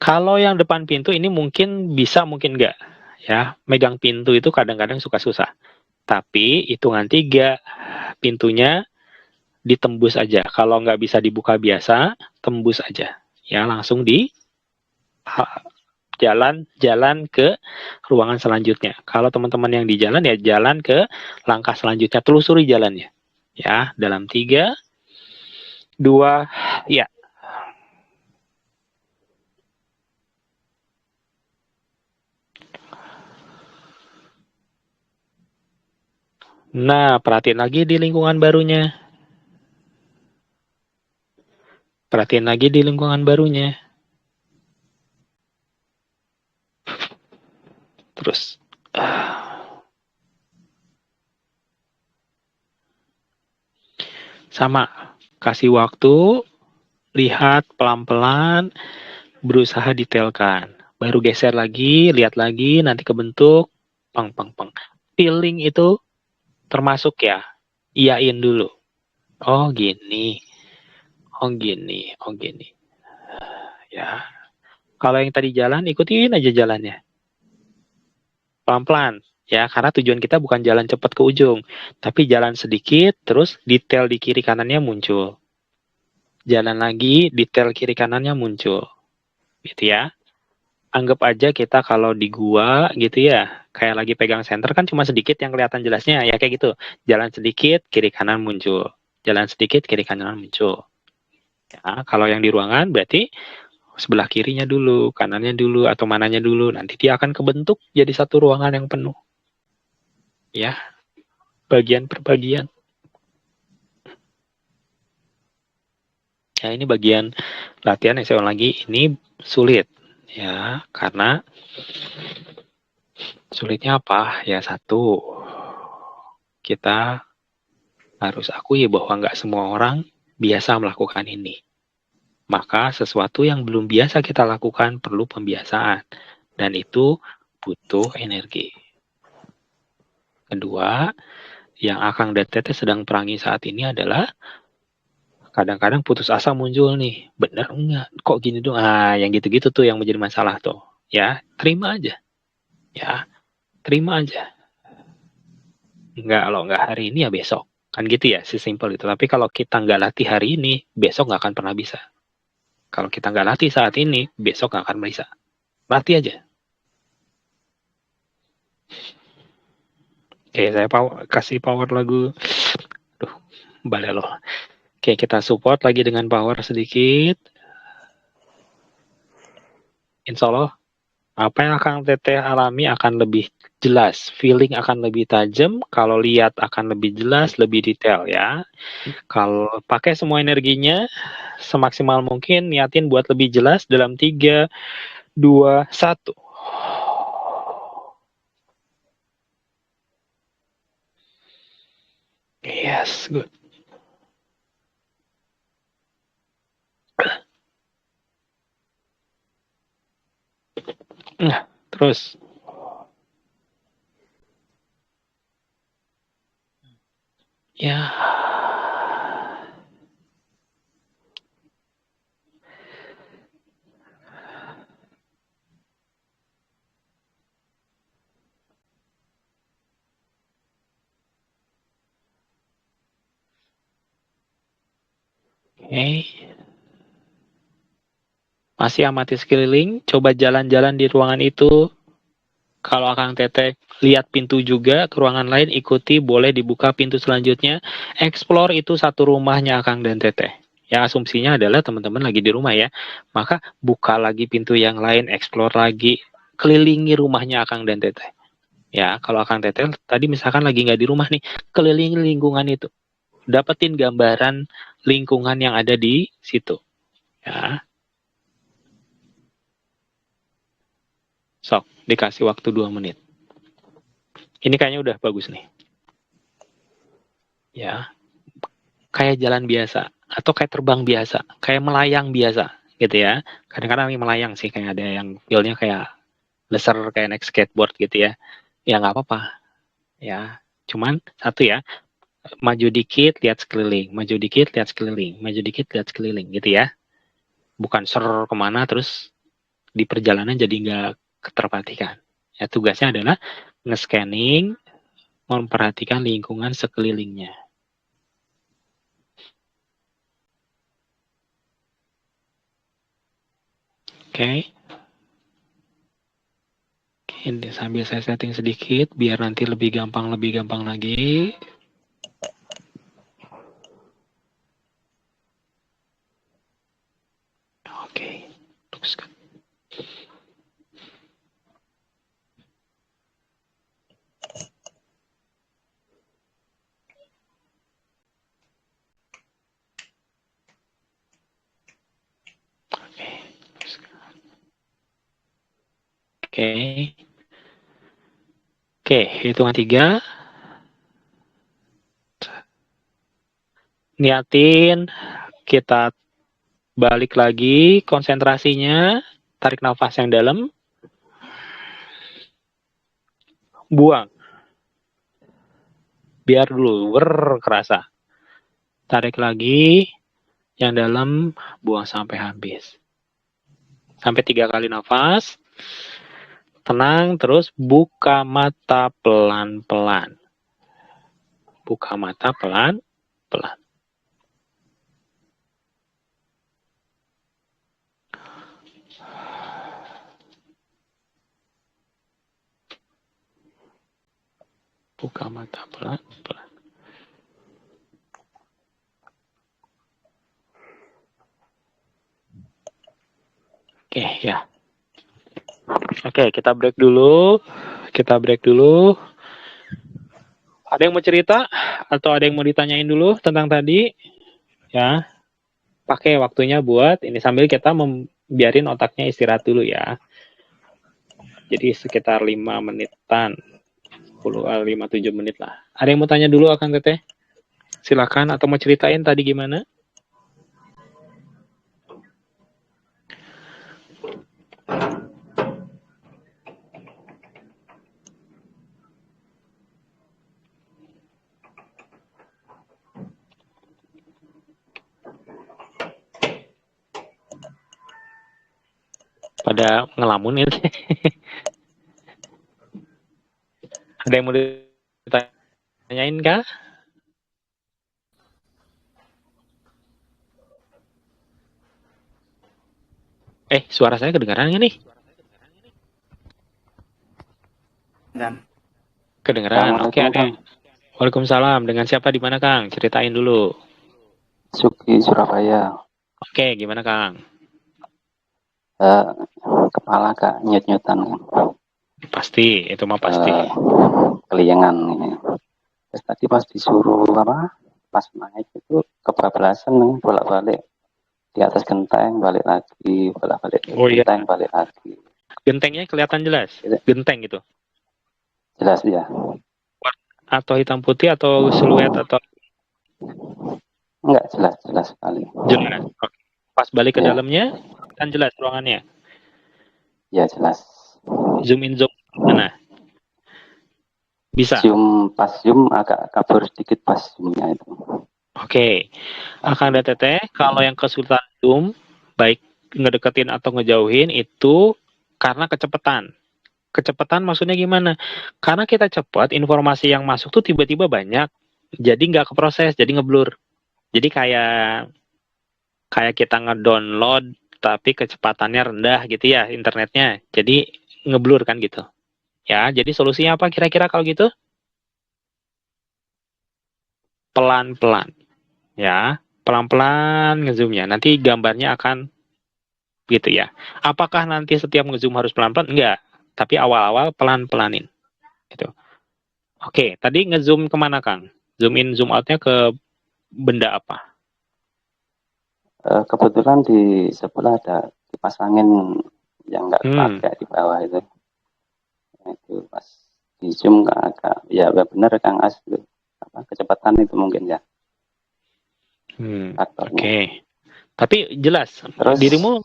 Kalau yang depan pintu ini mungkin bisa, mungkin enggak. Ya, megang pintu itu kadang-kadang suka susah. Tapi hitungan 3, pintunya ditembus aja. Kalau nggak bisa dibuka biasa, tembus aja. Ya, langsung di jalan ke ruangan selanjutnya. Kalau teman-teman yang di jalan ya jalan ke langkah selanjutnya, telusuri jalannya. Ya, dalam 3, 2, ya. Nah, perhatiin lagi di lingkungan barunya. Perhatiin lagi di lingkungan barunya. Terus. Sama. Kasih waktu. Lihat pelan-pelan. Berusaha detailkan. Baru geser lagi. Lihat lagi. Nanti kebentuk. Peng. Feeling itu termasuk ya. Iyain dulu. Oh gini. Oh gini. Oh gini. Ya. Kalau yang tadi jalan, ikutin aja jalannya. Pelan-pelan. Ya, karena tujuan kita bukan jalan cepat ke ujung. Tapi jalan sedikit, terus detail di kiri kanannya muncul. Jalan lagi, detail kiri kanannya muncul. Gitu ya. Anggap aja kita kalau di gua gitu ya, kayak lagi pegang senter kan cuma sedikit yang kelihatan jelasnya, ya kayak gitu. Jalan sedikit, kiri kanan muncul. Jalan sedikit, kiri kanan muncul. Ya, kalau yang di ruangan berarti sebelah kirinya dulu, kanannya dulu, atau mananya dulu. Nanti dia akan kebentuk jadi satu ruangan yang penuh. Ya, bagian per bagian. Ya, ini bagian latihan yang saya ulang lagi. Ini sulit. Ya, karena sulitnya apa? Ya, satu, kita harus akui bahwa nggak semua orang biasa melakukan ini. Maka sesuatu yang belum biasa kita lakukan perlu pembiasaan. Dan itu butuh energi. Kedua, yang Akang dan Teteh sedang perangi saat ini adalah kadang-kadang putus asa muncul nih. Bener enggak? Kok gini dong? Ah, yang gitu-gitu tuh yang menjadi masalah tuh. Ya, terima aja. Ya, terima aja. Enggak, kalau enggak hari ini ya besok. Kan gitu ya, sesimpel itu. Tapi kalau kita nggak latih hari ini, besok nggak akan pernah bisa. Kalau kita nggak latih saat ini, besok nggak akan bisa. Latih aja. Oke, saya kasih power lagu. Duh, balelo. Oke, kita support lagi dengan power sedikit. Insya Allah, apa yang akan Teteh alami akan lebih jelas. Feeling akan lebih tajam. Kalau lihat akan lebih jelas, lebih detail ya. Kalau pakai semua energinya, semaksimal mungkin niatin buat lebih jelas dalam 3, 2, 1. Yes, good. Nah, terus. Ya. Oke. Masih amati sekeliling, coba jalan-jalan di ruangan itu. Kalau Akang Teteh lihat pintu juga ke ruangan lain, ikuti, boleh dibuka pintu selanjutnya. Explore itu satu rumahnya Akang dan Teteh. Ya, asumsinya adalah teman-teman lagi di rumah ya. Maka buka lagi pintu yang lain, explore lagi, kelilingi rumahnya Akang dan Teteh. Ya, kalau Akang Teteh tadi misalkan lagi nggak di rumah nih, kelilingi lingkungan itu. Dapetin gambaran lingkungan yang ada di situ. Ya, sok, dikasih waktu 2 menit. Ini kayaknya udah bagus nih. Ya, kayak jalan biasa atau kayak terbang biasa, kayak melayang biasa gitu ya. Kadang-kadang melayang sih, kayak ada yang feel-nya kayak leser, kayak naik skateboard gitu ya. Ya nggak apa-apa ya. Cuman satu ya, maju dikit lihat sekeliling, maju dikit lihat sekeliling, maju dikit lihat sekeliling gitu ya. Bukan ser kemana terus di perjalanan jadi nggak terperhatikan. Ya, tugasnya adalah nge-scanning, memperhatikan lingkungan sekelilingnya. Oke. Ini sambil saya setting sedikit biar nanti lebih gampang lagi. Oke, teruskan. Oke, teruskan. Oke. Oke, hitungan 3. Niatin, kita balik lagi konsentrasinya, tarik nafas yang dalam, buang. Biar dulu kerasa. Tarik lagi yang dalam, buang sampai habis. Sampai 3 kali nafas. Tenang, terus buka mata pelan-pelan. Buka mata pelan-pelan. Buka mata pelan-pelan. Oke, ya. Oke, kita break dulu. Ada yang mau cerita atau ada yang mau ditanyain dulu tentang tadi? Ya, pakai waktunya buat ini sambil kita biarin otaknya istirahat dulu ya. Jadi sekitar 5 menitan. 5-7 menit lah. Ada yang mau tanya dulu Akang Teteh? Silakan, atau mau ceritain tadi gimana? Pada ngelamun itu. Ada yang mau ditanyain kah? Suara saya kedengaran nggak nih? Dan Kedengaran. Oke, ada. Waalaikumsalam. Dengan siapa di mana, Kang? Ceritain dulu. Suki Surabaya. Oke, gimana, Kang? Kepala Kak nyut-nyutan kan. Pasti, itu mah pasti. Keliengan ini. Terus tadi pas disuruh pas naik itu kebablasan nih, bolak-balik di atas genteng, balik lagi, bolak-balik genteng, balik lagi. Gentengnya kelihatan jelas. Genteng gitu. Jelas ya. Atau hitam putih atau siluet atau enggak, jelas sekali. jelas. Pas balik ke dalamnya kan jelas ruangannya. Ya, jelas. Zoom in zoom mana? Bisa. Zoom agak kabur sedikit pas zoomnya itu. Oke. Akang Teteh, kalau yang kesulitan zoom, baik ngedeketin atau ngejauhin itu karena kecepatan. Kecepatan maksudnya gimana? Karena kita cepat, informasi yang masuk tuh tiba-tiba banyak, jadi nggak keproses, jadi ngeblur. Jadi kayak kita ngedownload tapi kecepatannya rendah gitu ya internetnya, jadi ngeblur kan gitu. Ya, jadi solusinya apa kira-kira kalau gitu? Pelan-pelan. Ya, pelan-pelan ngezoomnya. Nanti gambarnya akan gitu ya. Apakah nanti setiap ngezoom harus pelan-pelan? Enggak. Tapi awal-awal pelan-pelanin. Gitu. Oke, tadi ngezoom kemana, Kang? Zoom in, zoom out-nya ke benda apa? Kebetulan di sebelah ada kipas angin yang nggak pakai di bawah itu. Itu pas di zoom agak, ya benar Kang As itu. Kecepatan itu mungkin ya. Oke. Tapi jelas, terus, dirimu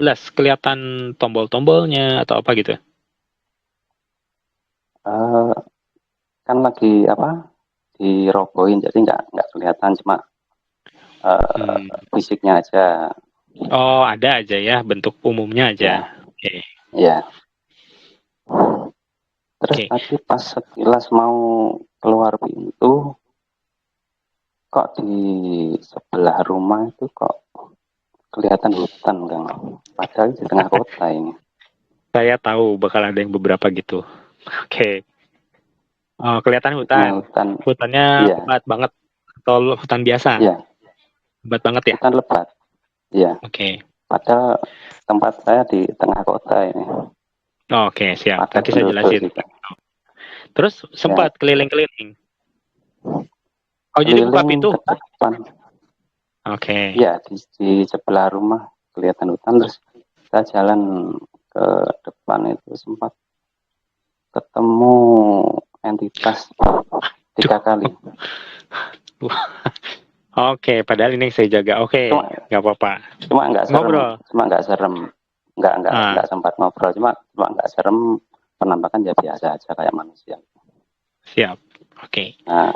jelas kelihatan tombol-tombolnya atau apa gitu? Kan lagi dirobohin, jadi nggak kelihatan, cuma fisiknya aja. Oh, ada aja ya, bentuk umumnya aja. Oke. Ya. Terus tadi pas sekilas mau keluar pintu, kok di sebelah rumah itu kok kelihatan hutan, Kang. Padahal di tengah kota ini. Saya tahu bakal ada yang beberapa gitu. Oke. Oh, kelihatan hutan. Hutannya lebat banget atau hutan biasa? Iya. Lebat banget ya? Hutan lebat. Iya. Oke. Padahal tempat saya di tengah kota ini. Oke, siap. Nanti saya jelasin. Terus sempat keliling-keliling. Oh, jadi buka pintu? Oke. Iya, di sebelah rumah kelihatan hutan, terus saya jalan ke depan itu sempat ketemu entitas 3 kali. Oke, padahal ini saya jaga. Oke, nggak apa-apa. Cuma nggak serem. Cuma nggak serem. Nggak sempat ngobrol. Cuma nggak serem. Penampakan ya biasa aja kayak manusia. Siap. Oke. Nah,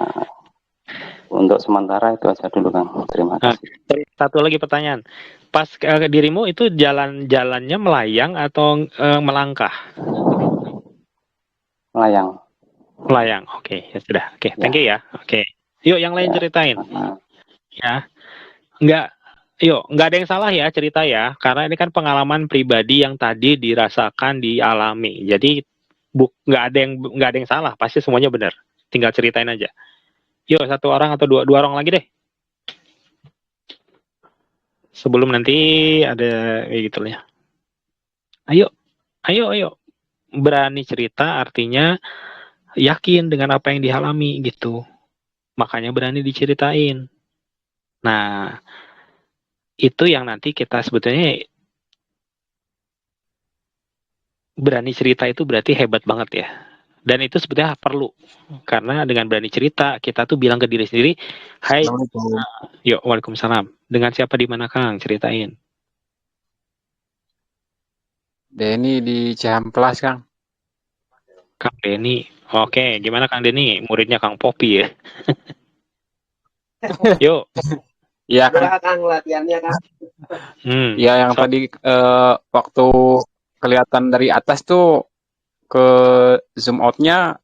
untuk sementara itu aja dulu, Kang. Terima kasih. Satu lagi pertanyaan. Pas dirimu itu jalannya melayang atau melangkah? Melayang. Melayang. Oke, ya sudah. Oke, thank you ya. Oke. Yuk yang lain ceritain. Ya. Nggak ada yang salah ya cerita ya, karena ini kan pengalaman pribadi yang tadi dirasakan, dialami. Jadi nggak ada yang salah, pasti semuanya benar. tinggal ceritain aja. Yuk, satu orang atau dua orang lagi deh. Sebelum nanti ada kayak gitu ya. Ayo. Berani cerita artinya yakin dengan apa yang dialami gitu. Makanya berani diceritain. Nah, itu yang nanti kita sebetulnya berani cerita itu berarti hebat banget ya. Dan itu sebetulnya perlu. Karena dengan berani cerita, kita tuh bilang ke diri sendiri, hai, Assalamualaikum. yuk, waalaikumsalam. Dengan siapa di mana Kang? Ceritain. Denny di Cihamplas, Kang. Kang Denny. Oke, gimana Kang Denny? Muridnya Kang Popi ya? Yuk. Iya, Kang. Kang latihannya Kang. Iya, yang So- tadi waktu kelihatan dari atas tuh ke zoom out-nya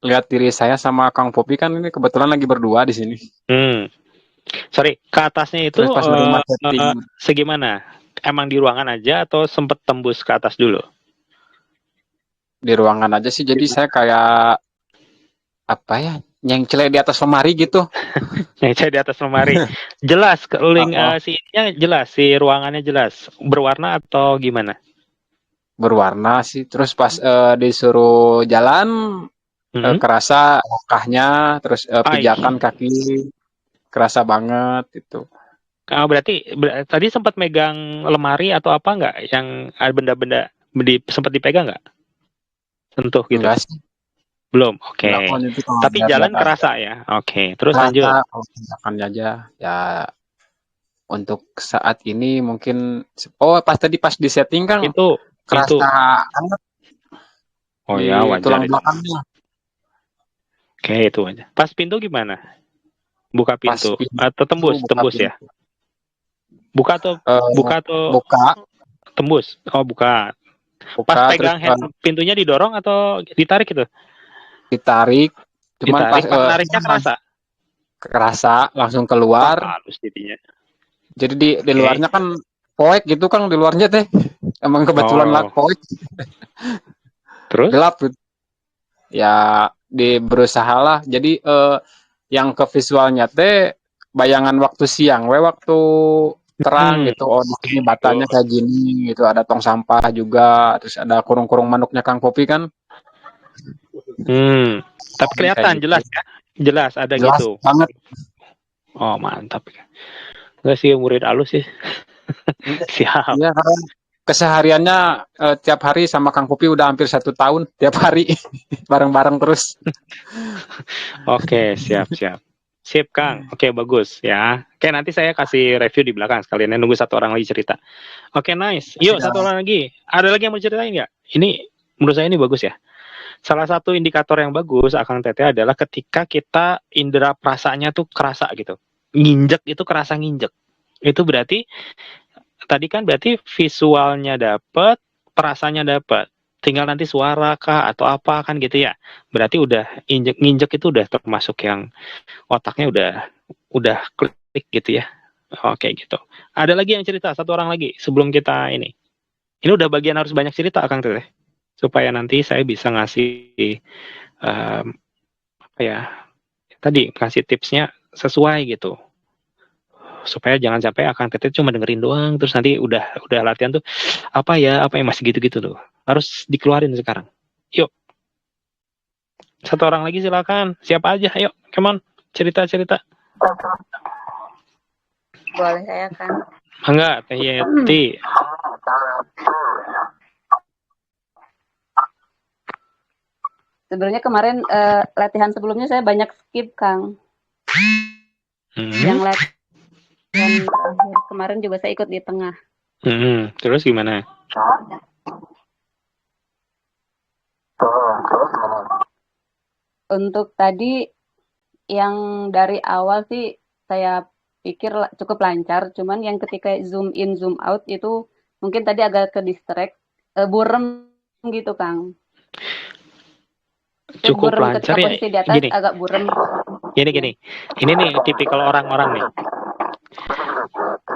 lihat diri saya sama Kang Popi kan ini kebetulan lagi berdua di sini. Sorry, ke atasnya itu Terus pas di rumah setting segimana? Emang di ruangan aja atau sempet tembus ke atas dulu? di ruangan aja sih, jadi saya kayak apa ya, nyengcele di atas lemari gitu. Yang saya di atas lemari. Jelas, link Oh. si-nya jelas, si ruangannya jelas. Berwarna atau gimana? Berwarna sih. Terus pas disuruh jalan kerasa langkahnya, terus pijakan kaki kerasa banget itu. Berarti tadi sempat megang lemari atau apa nggak? Yang ada benda-benda sempat dipegang nggak? Sentuh gitu? Enggak sih. Belum, oke. Enggak, itu kalau Tapi lihat-lihat jalan aja. kerasa ya? Oke, terus Kerasa, lanjut. kalau pijakan aja ya untuk saat ini mungkin pas di setting kan Itu kerasa hangat oh di ya, wajar tulang itu. belakangnya. Oke, itu aja. Pas pintu gimana? Buka pintu Pas pintu, atau tembus? buka Tembus ya? pintu. Buka atau Buka, tembus? Oh, buka. Pas pegang pintunya didorong atau ditarik gitu? Ditarik. Cuman ditarik, pas nariknya kerasa langsung keluar. Halus jadinya. Jadi di luarnya kan poek gitu Kang, di luarnya teh. Emang kebetulan poek. Terus? Gelap gitu. Ya berusahalah. Jadi yang ke visualnya teh bayangan waktu siang, waktu terang gitu. Oh, di sini batanya kayak gini gitu, ada tong sampah juga, terus ada kurung-kurung manuknya Kang Popi kan. Tapi kelihatan gitu. Jelas ya? Jelas ada jelas gitu. Banget. Oh, mantap. Enggak sih murid alus sih. Siap. Iya, karena kesehariannya tiap hari sama Kang Popi udah hampir 1 tahun, tiap hari bareng-bareng terus. Oke, siap. Sip, Kang. Oke, bagus ya. Oke, nanti saya kasih review di belakang sekalian. Nunggu satu orang lagi cerita. Oke, nice. Yuk, satu orang lagi. Ada lagi yang mau ceritain nggak? Ini, menurut saya ini bagus ya. Salah satu indikator yang bagus, Akang Teteh, adalah ketika kita indera perasaannya tuh kerasa gitu. Nginjek itu kerasa nginjek. Itu berarti, tadi kan berarti visualnya dapet, perasaannya dapet. Tinggal nanti suara kah atau apa kan gitu ya. Berarti udah nginjek itu udah termasuk yang otaknya udah klik gitu ya. Oke gitu. Ada lagi yang cerita, satu orang lagi sebelum kita ini. Ini udah bagian harus banyak cerita Kang Teteh. Supaya nanti saya bisa ngasih tadi kasih tipsnya sesuai gitu. Supaya jangan sampai Akang Teteh cuma dengerin doang terus nanti udah latihan tuh apa ya masih gitu-gitu tuh. Harus dikeluarin sekarang. Yuk. Satu orang lagi silakan. Siapa aja? Ayo, come on. Cerita-cerita. Boleh saya kan? Enggak, Teh Yeti. Sebenarnya kemarin latihan sebelumnya saya banyak skip, Kang. Yang latihan kemarin juga saya ikut di tengah. Terus gimana? Untuk tadi yang dari awal sih saya pikir cukup lancar, cuman yang ketika zoom in zoom out itu mungkin tadi agak ke distract, burem gitu Kang. Cukup burem lancar ketika ya. posisi di atas Gini. Agak burem. Gini. Ini nih tipikal orang-orang nih.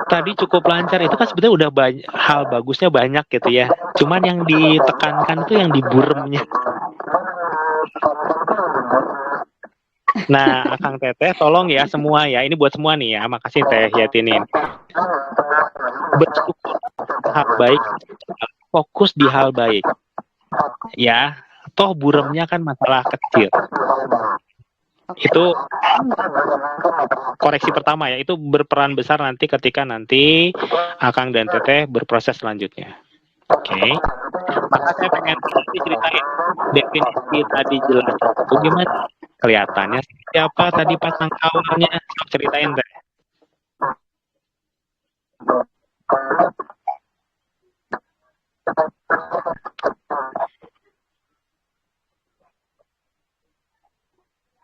Tadi cukup lancar itu kan sebetulnya udah hal bagusnya banyak gitu ya. Cuman yang ditekankan itu yang di buremnya. Nah, Akang Teteh tolong ya semua ya. Ini buat semua nih ya. Makasih Teh Yatinin. Bersyukur hal baik, fokus di hal baik. Ya, toh buremnya kan masalah kecil. Itu koreksi pertama ya. Itu berperan besar nanti ketika nanti Akang dan Teteh berproses selanjutnya. Oke. Maka saya pengen nanti ceritain definisi tadi jelas itu gimana? Kelihatannya seperti apa tadi pasang awalnya? Sok ceritain Teh.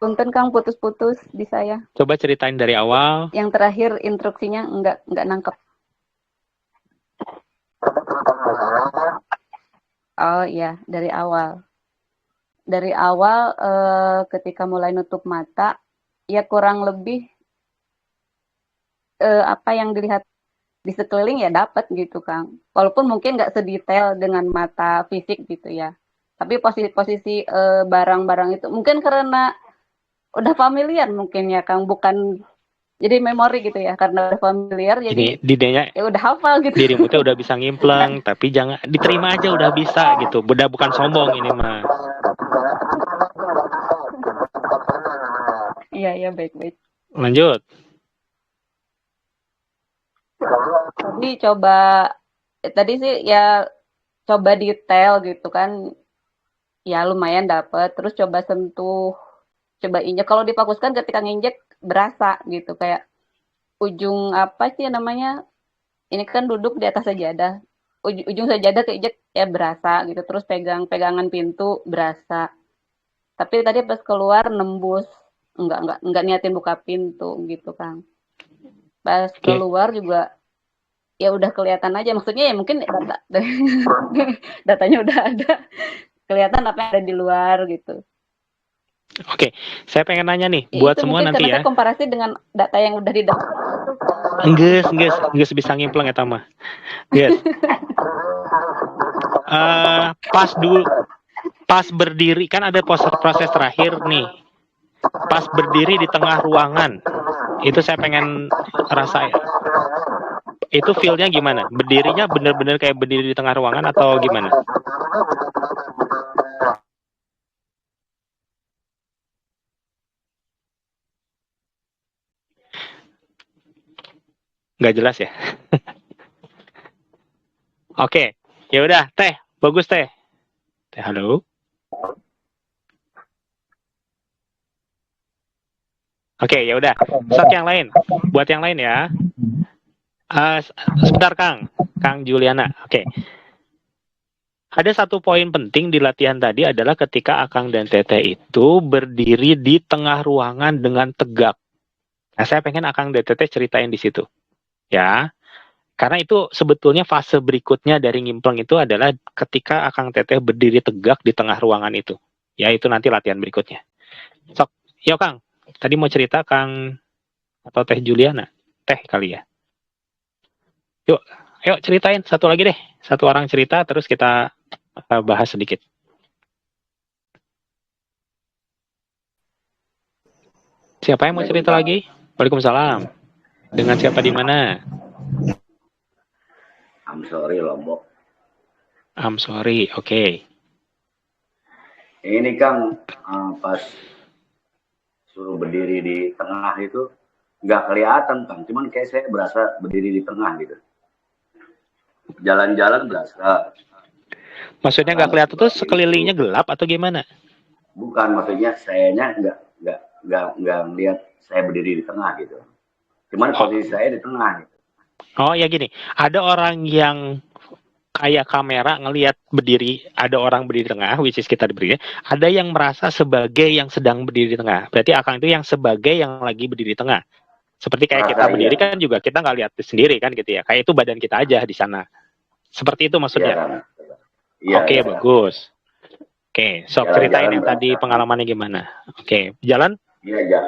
Punten Kang, putus-putus di saya. Coba ceritain dari awal. Yang terakhir instruksinya enggak nangkep. Oh iya, dari awal. Dari awal ketika mulai nutup mata, ya kurang lebih apa yang dilihat di sekeliling ya dapat gitu Kang. Walaupun mungkin nggak sedetail dengan mata fisik gitu ya. Tapi posisi barang-barang itu mungkin karena udah familiar mungkin ya Kang, bukan jadi memori gitu ya, karena udah familiar jadi Ini didenya ya udah hafal gitu. dirimu tuh udah bisa ngimpleng, tapi jangan diterima aja udah bisa gitu. Udah bukan sombong ini mah. Iya baik-baik. Lanjut. Tadi sih ya coba detail gitu kan, ya lumayan dapet. Terus coba sentuh, coba injek. Kalau difokuskan ketika nginjek berasa gitu, kayak ujung apa sih namanya, ini kan duduk di atas sajadah, ujung sajadah keinjek ya berasa gitu. Terus pegangan pintu berasa, tapi tadi pas keluar nembus, enggak niatin buka pintu gitu Kang. Pas keluar juga ya udah kelihatan aja, maksudnya ya mungkin datanya udah ada, kelihatan apa yang ada di luar gitu. Oke, saya pengen nanya nih Ya, buat itu semua mungkin nanti karena ya. saya komparasi dengan data yang udah di dalam. Nges bisa ngimpleng eta mah. Yes. Pas berdiri kan ada proses terakhir nih. Pas berdiri di tengah ruangan, itu saya pengen rasain. Itu feel-nya gimana? Berdirinya bener-bener kayak berdiri di tengah ruangan atau gimana? Nggak jelas ya? Oke, ya udah Teh, bagus Teh. Teh, halo. Oke, ya udah. Sok yang lain. Buat yang lain ya. Sebentar Kang Juliana. Oke. Ada satu poin penting di latihan tadi adalah ketika Akang dan Teteh itu berdiri di tengah ruangan dengan tegak. Nah, saya pengen Akang dan Teteh ceritain di situ. Ya. Karena itu sebetulnya fase berikutnya dari ngimpleng itu adalah ketika Akang Teteh berdiri tegak di tengah ruangan itu. Ya, itu nanti latihan berikutnya. Sok, yuk Kang. Tadi mau cerita Kang atau Teh Juliana? Teh kali ya. Yuk, ayo ceritain satu lagi deh. Satu orang cerita terus kita bahas sedikit. Siapa yang mau cerita lagi? Waalaikumsalam. Dengan siapa di mana? I'm sorry Lombok. I'm sorry, oke. Ini Kang, pas suruh berdiri di tengah itu nggak kelihatan Kang, cuman kayak saya berasa berdiri di tengah gitu. Jalan-jalan berasa. Maksudnya nggak kelihatan tuh sekelilingnya gelap atau gimana? Bukan, maksudnya sayanya nggak lihat saya berdiri di tengah gitu. Cuman posisi saya di tengah. Gitu. Oh ya gini, ada orang yang kayak kamera ngelihat berdiri, ada orang berdiri di tengah, which is kita berdiri. Ada yang merasa sebagai yang sedang berdiri di tengah. Berarti Akang itu yang sebagai yang lagi berdiri di tengah. Seperti kayak kita berdiri kan juga kita nggak lihat sendiri kan gitu ya. Kayak itu badan kita aja di sana. Seperti itu maksudnya. Iya, Oke, bagus. Oke, sok ceritain yang tadi pengalamannya gimana. Oke, jalan? Iya,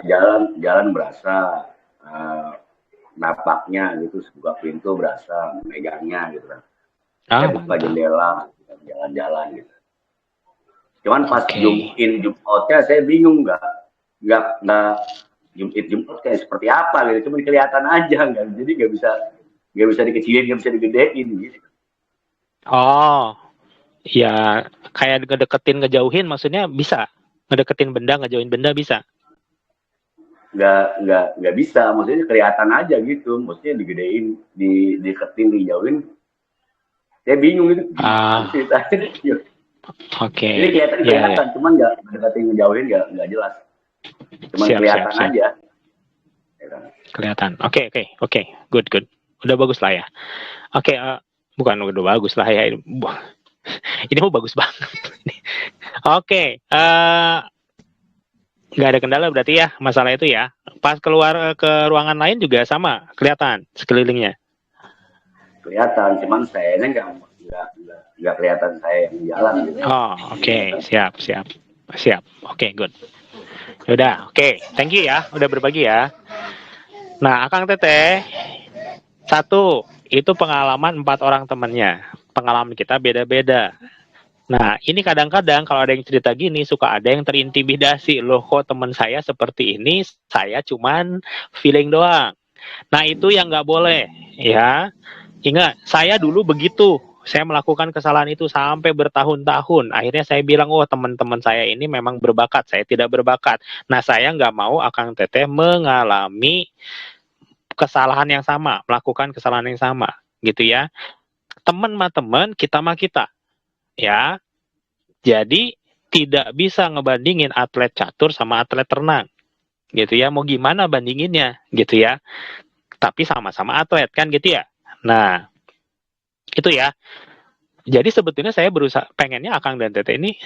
jalan berasa. Napaknya gitu, buka pintu berasa, megangnya gitu kan. Buka jendela, jalan-jalan gitu. Cuman pas zoom in, zoom outnya saya bingung nggak nggak Jumat kayak seperti apa gitu, cuma kelihatan aja kan, jadi nggak bisa dikecilin, nggak bisa digedein gitu. Oh, ya kayak ngedeketin, ngejauhin, maksudnya bisa ngedeketin benda, ngejauhin benda bisa. Nggak bisa, maksudnya kelihatan aja gitu, maksudnya digedein, diketin, dijauhin, saya bingung itu ceritanya. Oke. Ini kelihatan, cuman nggak deketin, ngejauhin, nggak jelas, cuman kelihatan aja. Kelihatan. Oke, good. Udah bagus lah ya. Oke, bukan udah bagus lah ya. Ini mau bagus banget. Oke, nggak ada kendala berarti ya masalah itu ya. Pas keluar ke ruangan lain juga sama, kelihatan sekelilingnya. Kelihatan, cuman sayanya nggak kelihatan saya yang jalan. Oh, oke, siap. Oke, good. Udah, oke, thank you ya, udah berbagi ya. Nah, Akang Teteh, satu, itu pengalaman 4 orang temannya. Pengalaman kita beda-beda. Nah, ini kadang-kadang kalau ada yang cerita gini, suka ada yang terintimidasi. Loh, kok teman saya seperti ini, saya cuman feeling doang. Nah, itu yang nggak boleh, ya. Ingat, saya dulu begitu. Saya melakukan kesalahan itu sampai bertahun-tahun. Akhirnya saya bilang, oh teman-teman saya ini memang berbakat, saya tidak berbakat. Nah, saya nggak mau Akang Teteh mengalami kesalahan yang sama, melakukan kesalahan yang sama, gitu ya. Teman mah teman, kita mah kita. Ya, jadi tidak bisa ngebandingin atlet catur sama atlet renang, gitu ya. Mau gimana bandinginnya, gitu ya. Tapi sama-sama atlet kan, gitu ya. Nah, itu ya. Jadi sebetulnya saya berusaha, pengennya Akang dan Teteh ini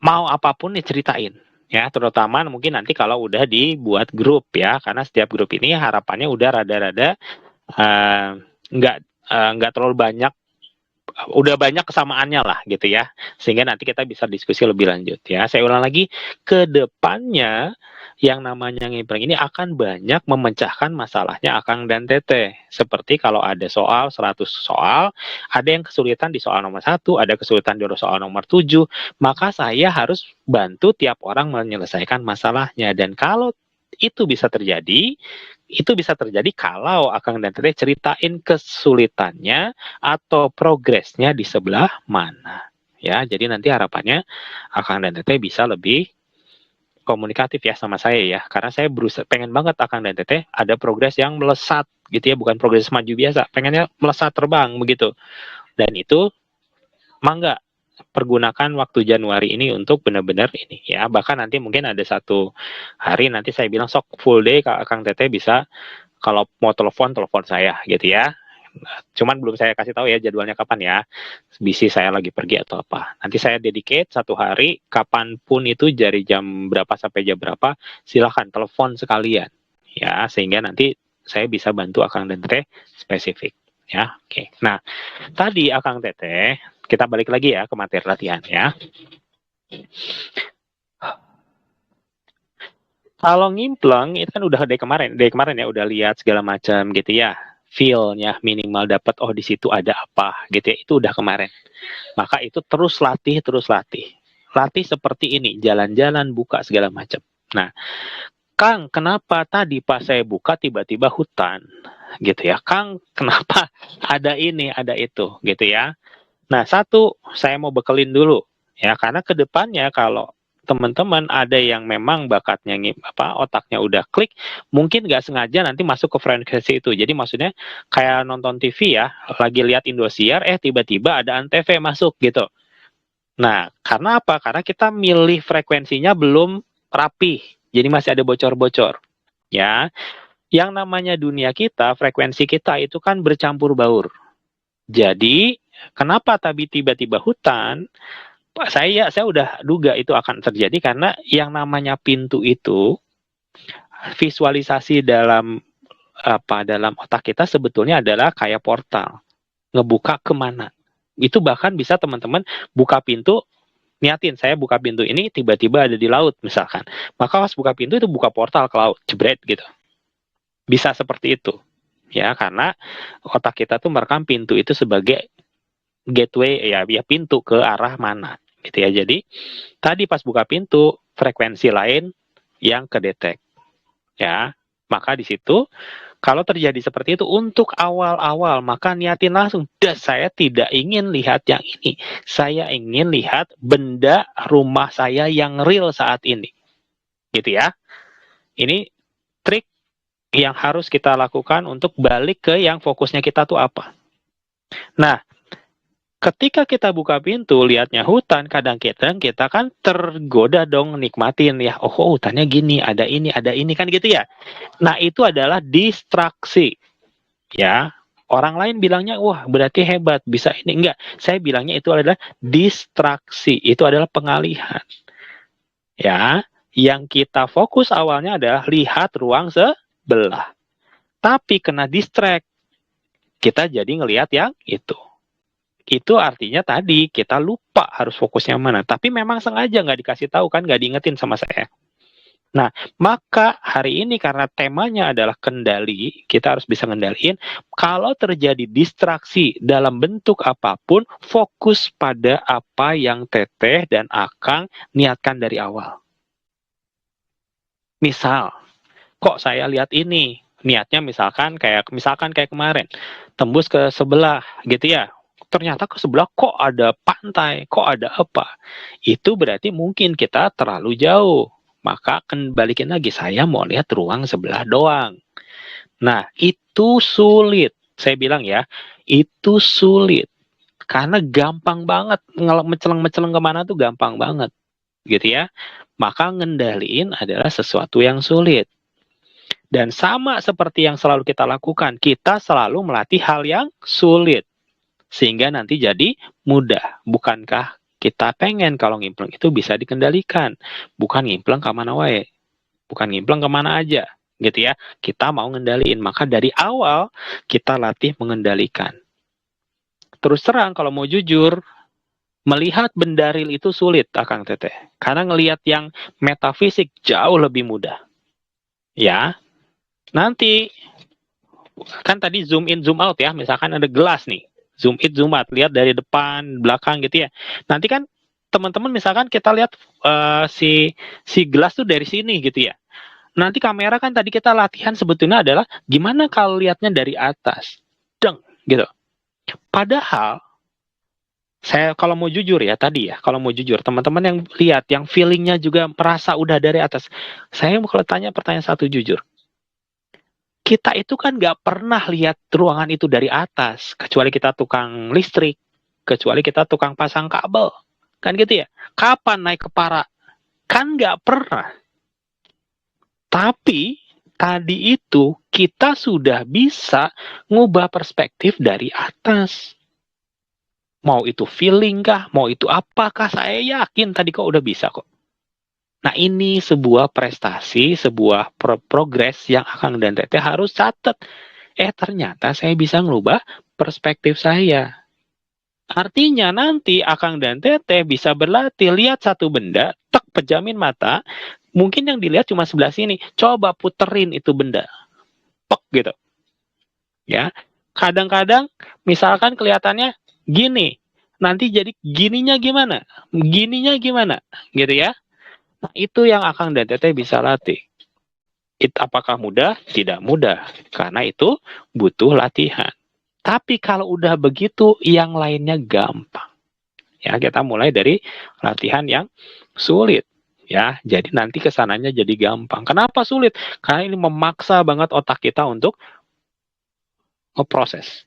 mau apapun diceritain, ya. Terutama mungkin nanti kalau udah dibuat grup ya, karena setiap grup ini harapannya udah rada-rada nggak terlalu banyak. Udah banyak kesamaannya lah gitu ya, sehingga nanti kita bisa diskusi lebih lanjut ya. Saya ulang lagi, ke depannya yang namanya ngimplang ini akan banyak memecahkan masalahnya Akang dan Teteh. Seperti kalau ada soal 100 soal, ada yang kesulitan di soal nomor 1, ada kesulitan di soal nomor 7, maka saya harus bantu tiap orang menyelesaikan masalahnya. Dan kalau itu bisa terjadi kalau Akang dan Teteh ceritain kesulitannya atau progresnya di sebelah mana. Ya, jadi nanti harapannya Akang dan Teteh bisa lebih komunikatif ya sama saya ya. Karena saya berusaha, pengen banget Akang dan Teteh ada progres yang melesat gitu ya, bukan progres maju biasa. Pengennya melesat terbang begitu. Dan itu mangga pergunakan waktu Januari ini untuk benar-benar ini ya. Bahkan nanti mungkin ada satu hari nanti saya bilang sok full day Kang Teteh bisa, kalau mau telepon saya gitu ya. Cuman belum saya kasih tahu ya jadwalnya kapan ya. Bisa saya lagi pergi atau apa. Nanti saya dedicate satu hari kapanpun itu dari jam berapa sampai jam berapa, silahkan telepon sekalian ya, sehingga nanti saya bisa bantu Akang dan Teteh spesifik ya. Oke. Nah, tadi Akang Teteh, kita balik lagi ya ke materi latihan ya. Kalau ngimpleng itu kan udah dari kemarin ya udah lihat segala macam gitu ya. Feel-nya minimal dapat, oh di situ ada apa gitu ya, itu udah kemarin. Maka itu terus latih. Latih seperti ini, jalan-jalan, buka segala macam. Nah, Kang, kenapa tadi pas saya buka tiba-tiba hutan gitu ya? Kang, kenapa ada ini, ada itu gitu ya? Nah, satu, saya mau bekelin dulu ya, karena kedepannya kalau teman-teman ada yang memang bakatnya otaknya udah klik, mungkin nggak sengaja nanti masuk ke frekuensi itu. Jadi maksudnya kayak nonton TV ya, lagi lihat Indosiar, tiba-tiba ada Antv masuk gitu. Nah, karena apa? Karena kita milih frekuensinya belum rapi, jadi masih ada bocor-bocor ya. Yang namanya dunia kita, frekuensi kita itu kan bercampur baur. Jadi kenapa tadi tiba-tiba hutan? Saya udah duga itu akan terjadi karena yang namanya pintu itu visualisasi dalam otak kita sebetulnya adalah kayak portal, ngebuka kemana. Itu bahkan bisa teman-teman buka pintu, niatin saya buka pintu ini tiba-tiba ada di laut misalkan, maka pas buka pintu itu buka portal ke laut, jebret gitu. Bisa seperti itu ya, karena otak kita tuh merekam pintu itu sebagai gateway ya pintu ke arah mana gitu ya. Jadi tadi pas buka pintu frekuensi lain yang kedetek. Ya, maka di situ kalau terjadi seperti itu untuk awal-awal, maka niatin langsung, saya tidak ingin lihat yang ini. Saya ingin lihat benda rumah saya yang real saat ini. Gitu ya. Ini trik yang harus kita lakukan untuk balik ke yang fokusnya kita tuh apa. Nah, ketika kita buka pintu, lihatnya hutan, kadang-kadang kita kan tergoda dong nikmatin ya. Oh, hutannya gini, ada ini kan gitu ya. Nah, itu adalah distraksi. Ya, orang lain bilangnya, wah berarti hebat, bisa ini. Enggak, saya bilangnya itu adalah distraksi. Itu adalah pengalihan. Ya, yang kita fokus awalnya adalah lihat ruang sebelah. Tapi kena distract, kita jadi ngelihat yang itu. Itu artinya tadi kita lupa harus fokusnya mana. Tapi memang sengaja nggak dikasih tahu kan, nggak diingetin sama saya. Nah, maka hari ini karena temanya adalah kendali, kita harus bisa ngendaliin. Kalau terjadi distraksi dalam bentuk apapun, fokus pada apa yang Teteh dan Akang niatkan dari awal. Misal, kok saya lihat ini, niatnya misalkan kayak kemarin, tembus ke sebelah gitu ya. Ternyata ke sebelah kok ada pantai, kok ada apa. Itu berarti mungkin kita terlalu jauh. Maka akan balikin lagi, saya mau lihat ruang sebelah doang. Nah, itu sulit. Saya bilang ya, itu sulit. Karena gampang banget. Menceleng-menceleng kemana tuh gampang banget. Gitu ya. Maka ngendaliin adalah sesuatu yang sulit. Dan sama seperti yang selalu kita lakukan, kita selalu melatih hal yang sulit. Sehingga nanti jadi mudah. Bukankah kita pengen kalau ngimpleng itu bisa dikendalikan, bukan ngimpleng kemana wae, bukan ngimpleng kemana aja, gitu ya. Kita mau ngendaliin, maka dari awal kita latih mengendalikan. Terus terang kalau mau jujur, melihat benda real itu sulit, Akang Teteh, karena ngelihat yang metafisik jauh lebih mudah. Ya, nanti kan tadi zoom in zoom out ya, misalkan ada gelas nih. Zoom in, zoom out, lihat dari depan, belakang gitu ya. Nanti kan teman-teman misalkan kita lihat si gelas tuh dari sini gitu ya. Nanti kamera kan tadi kita latihan sebetulnya adalah gimana kalau lihatnya dari atas. Deng, gitu. Padahal saya kalau mau jujur ya tadi ya, kalau mau jujur teman-teman yang lihat, yang feelingnya juga merasa udah dari atas. Saya mau tanya pertanyaan satu jujur. Kita itu kan nggak pernah lihat ruangan itu dari atas, kecuali kita tukang listrik, kecuali kita tukang pasang kabel, kan gitu ya. Kapan naik ke para? Kan nggak pernah. Tapi tadi itu kita sudah bisa ngubah perspektif dari atas. Mau itu feeling kah, mau itu apakah, saya yakin tadi kok udah bisa kok. Nah, ini sebuah prestasi, sebuah progres yang Akang dan Teteh harus catat. Ternyata saya bisa ngerubah perspektif saya. Artinya nanti Akang dan Teteh bisa berlatih, lihat satu benda, tek pejamin mata, mungkin yang dilihat cuma sebelah sini, coba puterin itu benda. Pek gitu. Ya. Kadang-kadang misalkan kelihatannya gini, nanti jadi gininya gimana? Gininya gimana? Gitu ya. Nah, itu yang Akang dan Teteh bisa latih. Apakah mudah? Tidak mudah. Karena itu butuh latihan. Tapi kalau udah begitu, yang lainnya gampang. Ya, kita mulai dari latihan yang sulit. Ya, jadi nanti kesananya jadi gampang. Kenapa sulit? Karena ini memaksa banget otak kita untuk ngeproses.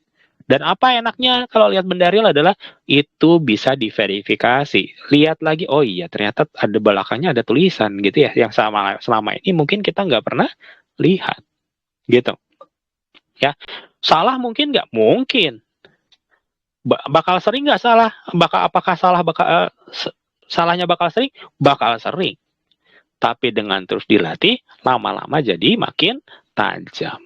Dan apa enaknya kalau lihat benda real adalah itu bisa diverifikasi. Lihat lagi, oh iya ternyata ada belakangnya ada tulisan gitu ya, yang selama ini mungkin kita nggak pernah lihat, gitu. Ya, salah mungkin nggak? Mungkin. Bakal sering nggak salah? Apakah salahnya bakal sering? Bakal sering. Tapi dengan terus dilatih, lama-lama jadi makin tajam.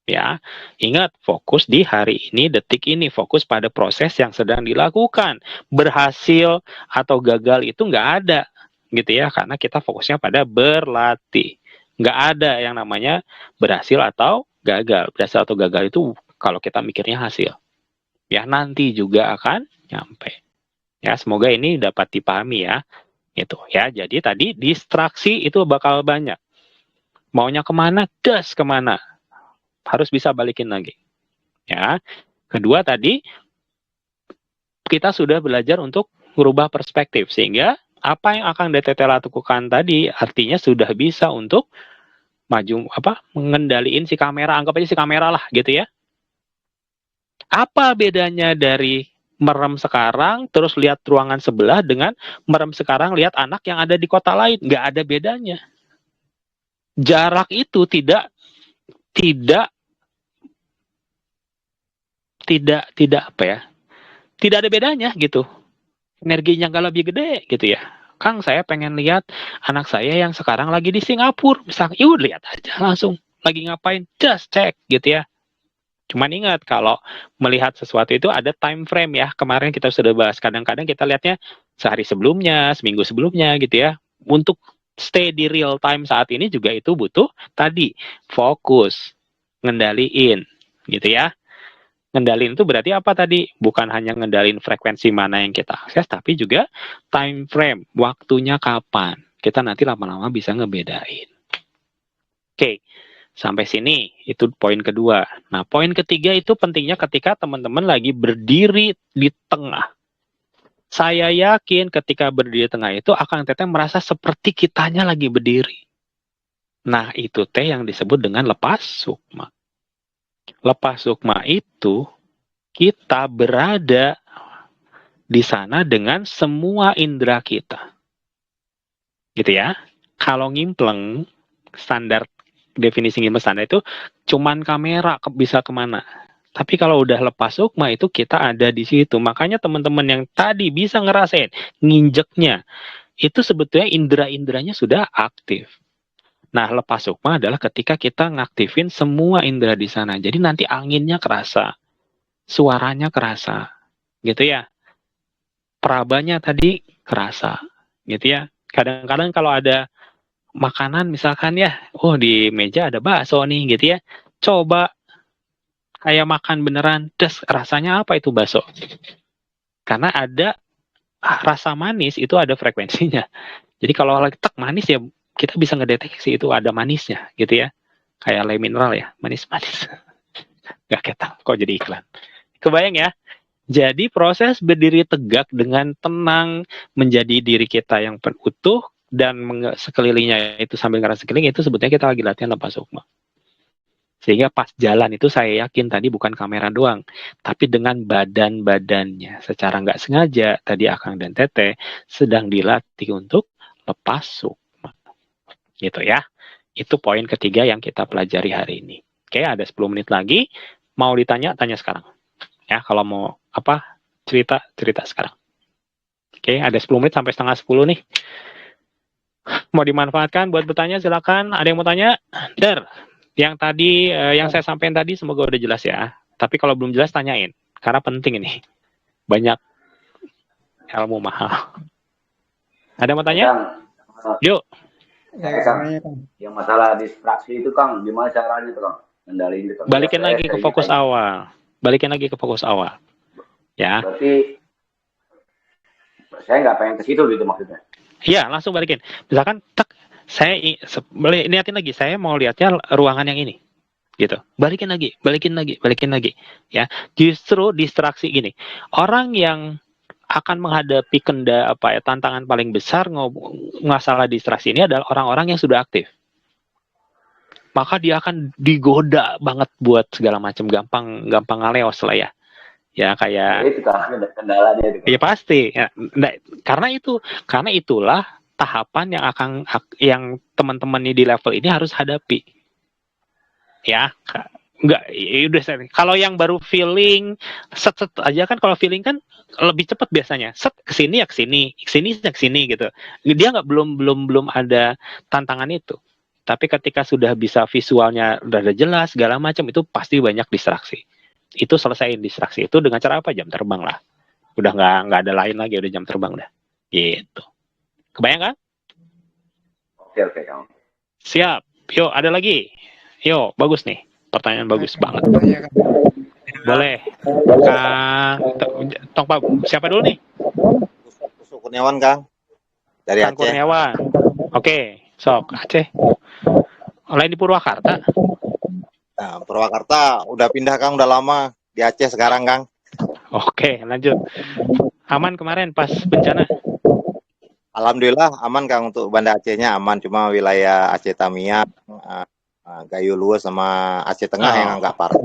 Ya, ingat fokus di hari ini, detik ini, fokus pada proses yang sedang dilakukan. Berhasil atau gagal itu nggak ada, gitu ya, karena kita fokusnya pada berlatih. Nggak ada yang namanya berhasil atau gagal. Berhasil atau gagal itu kalau kita mikirnya hasil. Ya, nanti juga akan nyampe. Ya, semoga ini dapat dipahami ya. Gitu ya. Jadi tadi distraksi itu bakal banyak. Maunya kemana, kemana. Harus bisa balikin lagi. Ya. Kedua tadi, kita sudah belajar untuk merubah perspektif. Sehingga apa yang akan DTT lakukan tadi, artinya sudah bisa untuk mengendaliin si kamera. Anggap aja si kamera lah gitu ya. Apa bedanya dari merem sekarang terus lihat ruangan sebelah dengan merem sekarang lihat anak yang ada di kota lain? Nggak ada bedanya. Jarak itu tidak apa ya? Tidak ada bedanya gitu. Energinya nggak lebih gede gitu ya. Kang, saya pengen lihat anak saya yang sekarang lagi di Singapura. Misalnya, yuk lihat aja langsung. Lagi ngapain? Just cek gitu ya. Cuman ingat, kalau melihat sesuatu itu ada time frame ya. Kemarin kita sudah bahas. Kadang-kadang kita lihatnya sehari sebelumnya, seminggu sebelumnya gitu ya. Untuk stay di real time saat ini juga itu butuh tadi fokus, ngendaliin gitu ya. Ngendaliin itu berarti apa tadi? Bukan hanya ngendaliin frekuensi mana yang kita akses, tapi juga time frame, waktunya kapan. Kita nanti lama-lama bisa ngebedain. Oke. Sampai sini, itu poin kedua. Nah, poin ketiga itu pentingnya ketika teman-teman lagi berdiri di tengah. Saya yakin ketika berdiri di tengah itu, Akang Teteh merasa seperti kitanya lagi berdiri. Nah, itu teh yang disebut dengan lepas sukma. Lepas sukma itu, kita berada di sana dengan semua indera kita. Gitu ya. Kalau ngimpleng, standar definisi ngimpel standar itu cuman kamera bisa kemana. Tapi kalau udah lepas sukma itu kita ada di situ. Makanya teman-teman yang tadi bisa ngerasain nginjeknya, itu sebetulnya indera-inderanya sudah aktif. Nah, lepas sukma adalah ketika kita ngaktifin semua indera di sana. Jadi nanti anginnya kerasa, suaranya kerasa, gitu ya. Perabanya tadi kerasa, gitu ya. Kadang-kadang kalau ada makanan misalkan ya, di meja ada bakso nih gitu ya. Coba kayak makan beneran, rasanya apa itu bakso? Karena ada rasa manis itu ada frekuensinya. Jadi kalau lagi manis ya kita bisa ngedeteksi itu ada manisnya gitu ya. Kayak le mineral ya, manis-manis. Gak ketang, kok jadi iklan. Kebayang ya? Jadi proses berdiri tegak dengan tenang menjadi diri kita yang utuh dan sekelilingnya itu sambil ngerasa sekeliling itu sebetulnya kita lagi latihan lepas sukma. Sehingga pas jalan itu saya yakin tadi bukan kamera doang, tapi dengan badan-badannya. Secara nggak sengaja tadi Akang dan Teteh sedang dilatih untuk lepas sukma. Gitu ya. Itu poin ketiga yang kita pelajari hari ini. Oke, ada 10 menit lagi. Mau ditanya, tanya sekarang. Ya, kalau mau cerita sekarang. Oke, ada 10 menit sampai setengah 10 nih. Mau dimanfaatkan buat bertanya silakan. Ada yang mau tanya? Yang tadi yang saya sampaikan tadi semoga udah jelas ya. Tapi kalau belum jelas tanyain karena penting ini. Banyak ilmu mahal. Ada yang mau tanya? Yuk. Yang masalah distraksi itu Kang, gimana caranya tuh Kang? Kendaliin itu. Balikin lagi ke fokus awal. Ya. Berarti saya nggak pengen ke situ gitu maksudnya. Iya, langsung balikin. Misalkan, saya liatin lagi, saya mau lihatnya ruangan yang ini. Gitu. Balikin lagi. Ya. Justru distraksi gini. Orang yang akan menghadapi tantangan paling besar masalah distraksi ini adalah orang-orang yang sudah aktif. Maka dia akan digoda banget buat segala macam gampang ngaleos lah ya. Ya kayak itu kan kendalanya itu. Ya pasti. Ya, karena itulah tahapan yang teman-teman di level ini harus hadapi. Ya, enggak udah kalau yang baru feeling set aja kan, kalau feeling kan lebih cepat biasanya. Set kesini ya kesini gitu. Dia belum ada tantangan itu. Tapi ketika sudah bisa visualnya udah jelas segala macam itu pasti banyak distraksi. Itu selesaiin distraksi itu dengan cara apa? Jam terbang lah. Udah nggak ada lain lagi, udah jam terbang dah. Gitu. Kebayang kan? Oke. Siap. Yuk, ada lagi. Yuk, bagus nih. Pertanyaan bagus banget. Boleh. Kang, Pak, siapa dulu nih? Kurniawan, Kang. dari Kang Aceh. Kurniawan. Oke, sok Aceh. Lain di Purwakarta. Nah, Purwakarta udah pindah Kang, udah lama di Aceh sekarang Kang. Oke, lanjut. Aman kemarin pas bencana. Alhamdulillah aman Kang, untuk Banda Acehnya aman, cuma wilayah Aceh Tamiang, Gayo Luwes sama Aceh Tengah yang Oh, agak parah.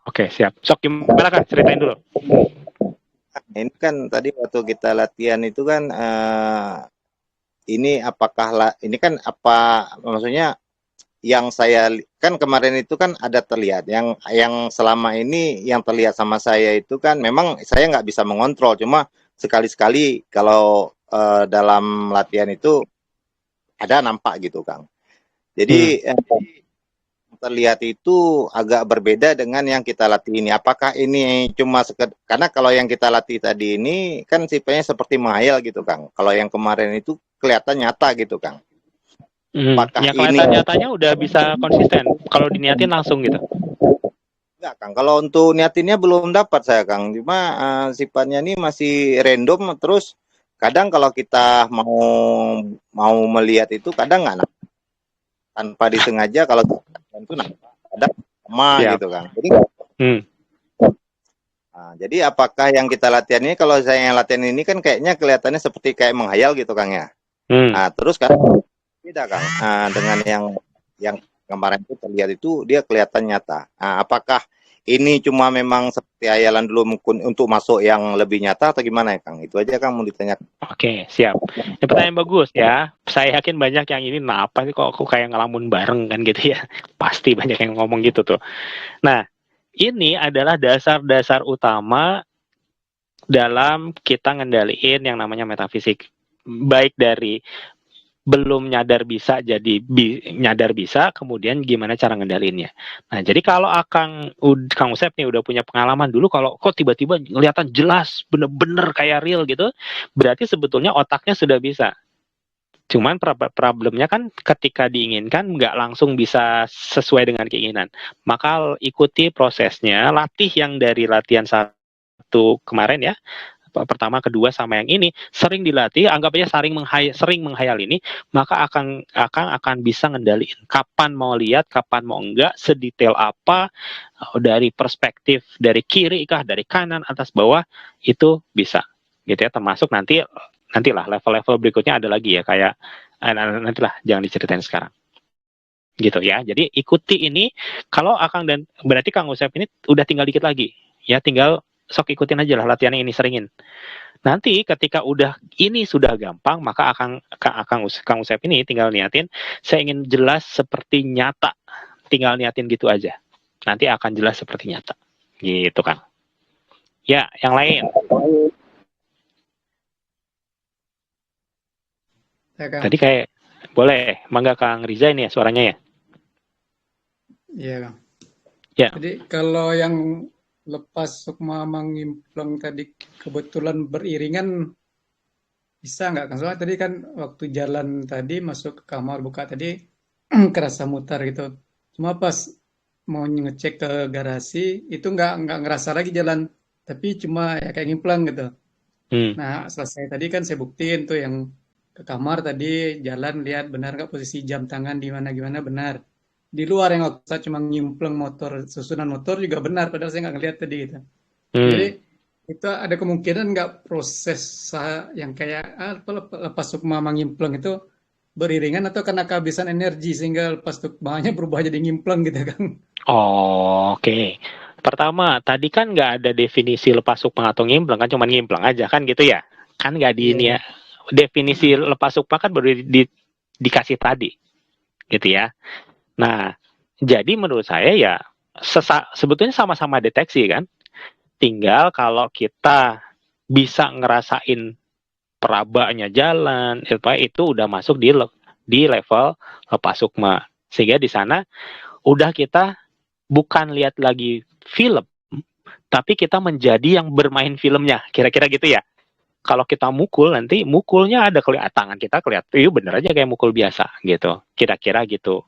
oke, siap. Sok gimana Kang? Ceritain dulu. Ini kan tadi waktu kita latihan itu kan ini ini kan apa maksudnya yang kan kemarin itu kan ada terlihat yang selama ini yang terlihat sama saya itu kan memang saya nggak bisa mengontrol, cuma sekali-sekali kalau dalam latihan itu ada nampak gitu Kang. Jadi terlihat itu agak berbeda dengan yang kita latih ini. Apakah ini cuma karena kalau yang kita latih tadi ini kan sifatnya seperti menghayal gitu Kang. Kalau yang kemarin itu kelihatan nyata gitu Kang. Apakah yang ini kelihatan nyatanya udah bisa konsisten. Kalau diniatin langsung gitu. enggak Kang? Kalau untuk niatinnya belum dapat saya Kang. Cuma sifatnya ini masih random, terus kadang kalau kita mau melihat itu kadang nggak tanpa disengaja, kalau itu kadang sama Siap. gitu Kang. Jadi jadi apakah yang kita latihan ini, kalau saya yang latihan ini kan kayaknya kelihatannya seperti kayak menghayal gitu Kang ya. Terus kan beda Kang dengan yang kemarin itu terlihat itu dia kelihatan nyata. Apakah ini cuma memang seperti hayalan dulu untuk masuk yang lebih nyata atau gimana ya Kang? Itu aja Kang mau ditanya. Oke, siap. Ini pertanyaan bagus ya. Saya yakin banyak yang ini, nah apa sih kok aku kayak ngelamun bareng kan gitu ya. Pasti banyak yang ngomong gitu tuh. Nah, ini adalah dasar-dasar utama dalam kita ngendaliin yang namanya metafisik. Baik dari belum nyadar bisa jadi nyadar bisa, kemudian gimana cara ngendalinnya. Nah, jadi kalau Kang Usep nih udah punya pengalaman dulu, kalau kok tiba-tiba kelihatan jelas bener-bener kayak real gitu, berarti sebetulnya otaknya sudah bisa. Cuman problemnya kan ketika diinginkan nggak langsung bisa sesuai dengan keinginan. Maka ikuti prosesnya, latih yang dari latihan satu kemarin ya, pertama, kedua, sama yang ini sering dilatih, anggap aja sering menghayal ini, maka akan bisa ngendaliin kapan mau lihat, kapan mau enggak, sedetail apa, dari perspektif dari kiri kah, dari kanan, atas, bawah, itu bisa gitu ya. Termasuk nantilah level-level berikutnya ada lagi ya, kayak nantilah, jangan diceritain sekarang gitu ya. Jadi ikuti ini. Kalau dan berarti Kang Usep ini udah tinggal dikit lagi ya, tinggal sok ikutin aja lah latihannya ini, seringin. Nanti ketika ini sudah gampang, maka Kang Usep ini tinggal niatin, saya ingin jelas seperti nyata. Tinggal niatin gitu aja. Nanti akan jelas seperti nyata. Gitu Kang. Ya, yang lain. Ya, Kang. Tadi kayak boleh, mangga Kang Riza ini ya suaranya ya. Iya, Kang. Ya. Jadi kalau yang lepas sukma mangimpleng tadi kebetulan beriringan, bisa nggak Kang? Soalnya tadi kan waktu jalan tadi masuk ke kamar buka tadi kerasa mutar gitu. Cuma pas mau ngecek ke garasi itu nggak ngerasa lagi jalan, tapi cuma ya kayak ngimpleng gitu. Nah selesai tadi kan saya buktiin tuh yang ke kamar tadi jalan lihat benar nggak posisi jam tangan di mana gimana benar. Di luar yang waktu saya cuma ngimpleng motor, susunan motor juga benar, padahal saya nggak ngeliat tadi gitu. Jadi itu ada kemungkinan nggak proses yang kayak lepas sukma mangimpleng itu beriringan atau karena kehabisan energi sehingga lepas sukmanya berubah jadi ngimpleng gitu kan? Oke. Pertama, tadi kan nggak ada definisi lepas sukma atau ngimpleng, kan cuma ngimpleng aja kan gitu ya? Kan nggak di ini ya. Definisi lepas sukma kan baru dikasih tadi, gitu ya. Nah, jadi menurut saya ya sebetulnya sama-sama deteksi kan. Tinggal kalau kita bisa ngerasain perabanya jalan, itu udah masuk di level lepas sukma. Sehingga di sana udah kita bukan lihat lagi film, tapi kita menjadi yang bermain filmnya. Kira-kira gitu ya. Kalau kita mukul, nanti mukulnya ada tangan kita kelihatan, bener aja kayak mukul biasa gitu. Kira-kira gitu.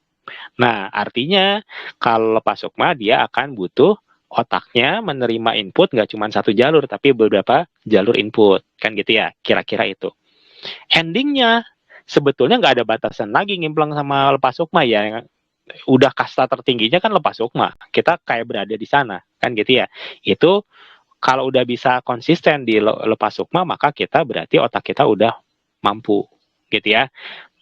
Nah, artinya kalau lepas sukma dia akan butuh otaknya menerima input nggak cuma satu jalur, tapi beberapa jalur input. Kan gitu ya, kira-kira itu. Endingnya sebetulnya nggak ada batasan lagi ngimpleng sama lepas sukma ya. Udah kasta tertingginya kan lepas sukma. Kita kayak berada di sana kan gitu ya. Itu kalau udah bisa konsisten di lepas sukma, maka kita berarti otak kita udah mampu gitu ya.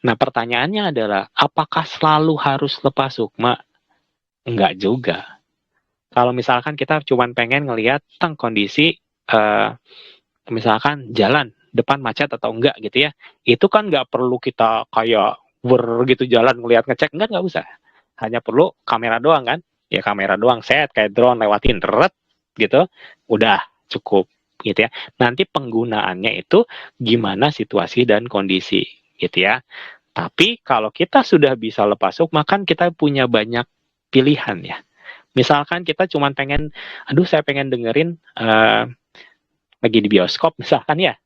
Nah pertanyaannya adalah apakah selalu harus lepas sukma? Enggak juga. Kalau misalkan kita cuma pengen ngelihat tentang kondisi misalkan jalan depan macet atau enggak gitu ya, itu kan nggak perlu kita kayak gitu jalan ngelihat ngecek, nggak usah, hanya perlu kamera doang kan, ya kamera doang set kayak drone lewatin deret gitu, udah cukup gitu ya. Nanti penggunaannya itu gimana situasi dan kondisi gitu ya. Tapi kalau kita sudah bisa lepas sukma kan kita punya banyak pilihan ya. Misalkan kita cuma pengen, aduh saya pengen dengerin lagi di bioskop misalkan ya.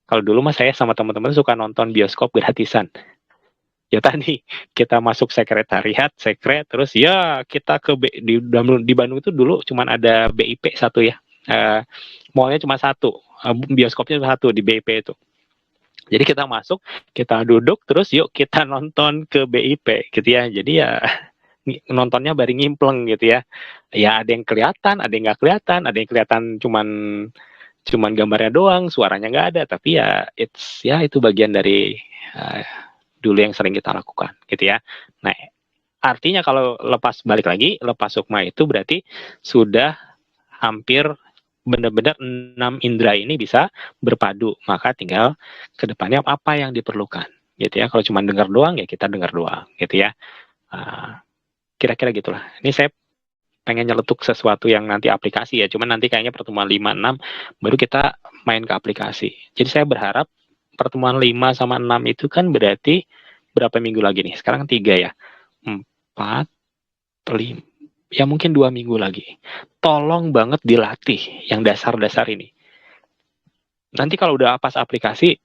Kalau dulu mah saya sama teman-teman suka nonton bioskop gratisan. Ya tadi kita masuk sekretariat, terus ya kita ke di Bandung itu dulu cuma ada BIP satu ya. Mallnya cuma satu, bioskopnya cuma satu di BIP itu. Jadi kita masuk, kita duduk, terus yuk kita nonton ke BIP gitu ya. Jadi ya nontonnya bareng ngimpleng gitu ya. Ya ada yang kelihatan, ada yang nggak kelihatan, ada yang kelihatan cuman gambarnya doang, suaranya nggak ada, tapi ya itu bagian dari dulu yang sering kita lakukan gitu ya. Nah artinya kalau balik lagi lepas sukma itu berarti sudah hampir benar-benar 6 indera ini bisa berpadu, maka tinggal kedepannya apa yang diperlukan gitu ya. Kalau cuma dengar doang ya kita dengar doang gitu ya. Kira-kira gitulah. Ini saya pengen nyeletuk sesuatu yang nanti aplikasi ya, cuman nanti kayaknya pertemuan 5-6 baru kita main ke aplikasi. Jadi saya berharap pertemuan 5 sama 6 itu kan berarti berapa minggu lagi nih? Sekarang 3 ya. 4, 5, ya mungkin 2 minggu lagi. Tolong banget dilatih yang dasar-dasar ini. Nanti kalau udah pas aplikasi,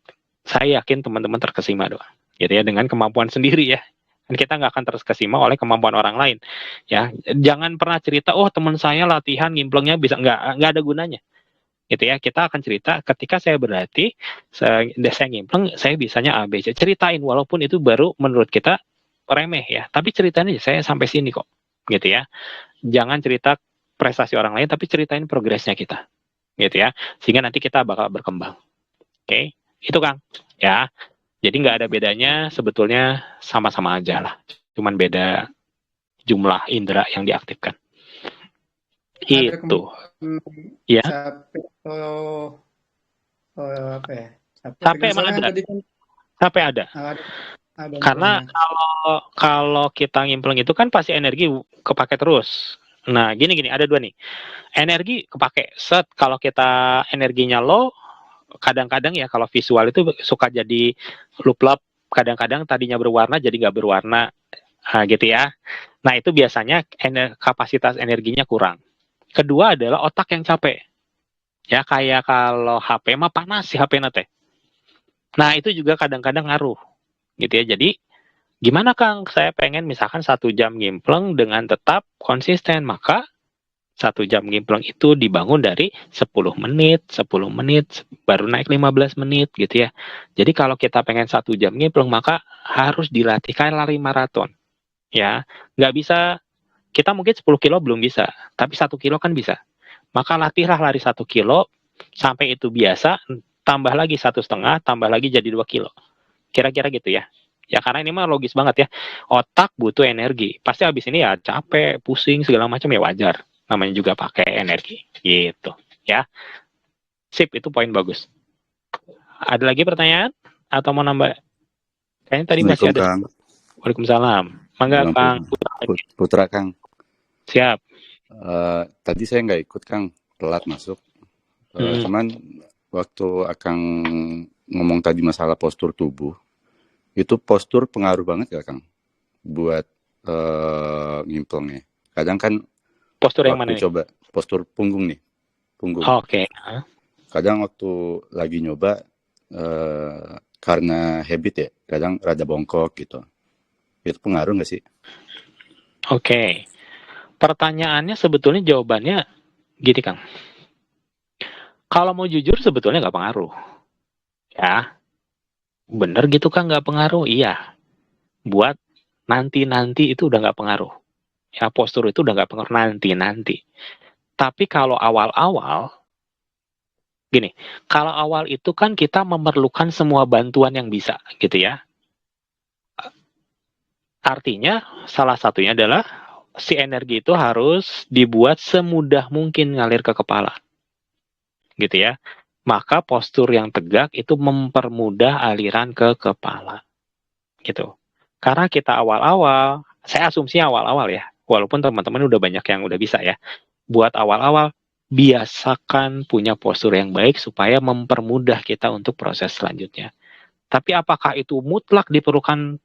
saya yakin teman-teman terkesima doang. Gitu ya, dengan kemampuan sendiri ya. Dan kita nggak akan terkesima oleh kemampuan orang lain ya. Jangan pernah cerita oh teman saya latihan ngimplengnya bisa, nggak ada gunanya gitu ya. Kita akan cerita ketika saya berlatih, saya ngimpleng saya bisanya A B C, ceritain walaupun itu baru menurut kita remeh ya, tapi ceritain aja saya sampai sini kok gitu ya. Jangan cerita prestasi orang lain tapi ceritain progresnya kita gitu ya, sehingga nanti kita bakal berkembang. Oke, itu Kang ya. Jadi nggak ada bedanya, sebetulnya sama-sama aja lah. Cuman beda jumlah indera yang diaktifkan. Ada Itu. Ya. Ya. Capek atau apa ya? Capek emang ada. Tadi kan Capek ada. Karena misalnya. kalau kita ngimpleng itu kan pasti energi kepake terus. Nah, gini ada 2 nih. Energi kepake set, kalau kita energinya low, kadang-kadang ya kalau visual itu suka jadi lup-lup, kadang-kadang tadinya berwarna jadi nggak berwarna gitu ya. Nah itu biasanya kapasitas energinya kurang. Kedua adalah otak yang capek ya, kayak kalau HP mah panas si HP nate. Nah itu juga kadang-kadang ngaruh gitu ya. Jadi gimana Kang, saya pengen misalkan 1 jam ngimpleng dengan tetap konsisten, maka 1 jam ngimpleng itu dibangun dari 10 menit, baru naik 15 menit gitu ya. Jadi kalau kita pengen 1 jam ngimpleng, maka harus dilatih kayak lari maraton. Ya, nggak bisa, kita mungkin 10 kilo belum bisa, tapi 1 kilo kan bisa. Maka latihlah lari 1 kilo, sampai itu biasa, tambah lagi 1,5, tambah lagi jadi 2 kilo. Kira-kira gitu ya. Ya karena ini mah logis banget ya. Otak butuh energi. Pasti habis ini ya capek, pusing, segala macam ya wajar. Namanya juga pakai energi gitu ya. Sip, itu poin bagus. Ada lagi pertanyaan atau mau nambah? Kayaknya tadi masih ada. Kang. Waalaikumsalam. Mangga Kang. Putra Kang. Siap. Tadi saya nggak ikut Kang, telat masuk. Cuman waktu Akang ngomong tadi masalah postur tubuh, itu postur pengaruh banget gak Kang buat ngimplengnya? Kadang kan postur yang mana nih? Coba postur punggung nih, punggung. Oke. Kadang waktu lagi nyoba karena habit ya, kadang rada bongkok gitu. Itu pengaruh nggak sih? Oke. Pertanyaannya sebetulnya jawabannya gini Kang. Kalau mau jujur sebetulnya nggak pengaruh. Ya. bener gitu kan nggak pengaruh? Iya. Buat nanti-nanti itu udah nggak pengaruh. Ya, postur itu udah nggak pengaruh nanti-nanti. Tapi kalau awal-awal, gini, kalau awal itu kan kita memerlukan semua bantuan yang bisa, gitu ya. Artinya, salah satunya adalah si energi itu harus dibuat semudah mungkin ngalir ke kepala, gitu ya. Maka postur yang tegak itu mempermudah aliran ke kepala, gitu. Karena kita awal-awal, saya asumsi awal-awal ya, walaupun teman-teman udah banyak yang udah bisa ya, buat awal-awal, biasakan punya postur yang baik supaya mempermudah kita untuk proses selanjutnya. Tapi apakah itu mutlak diperlukan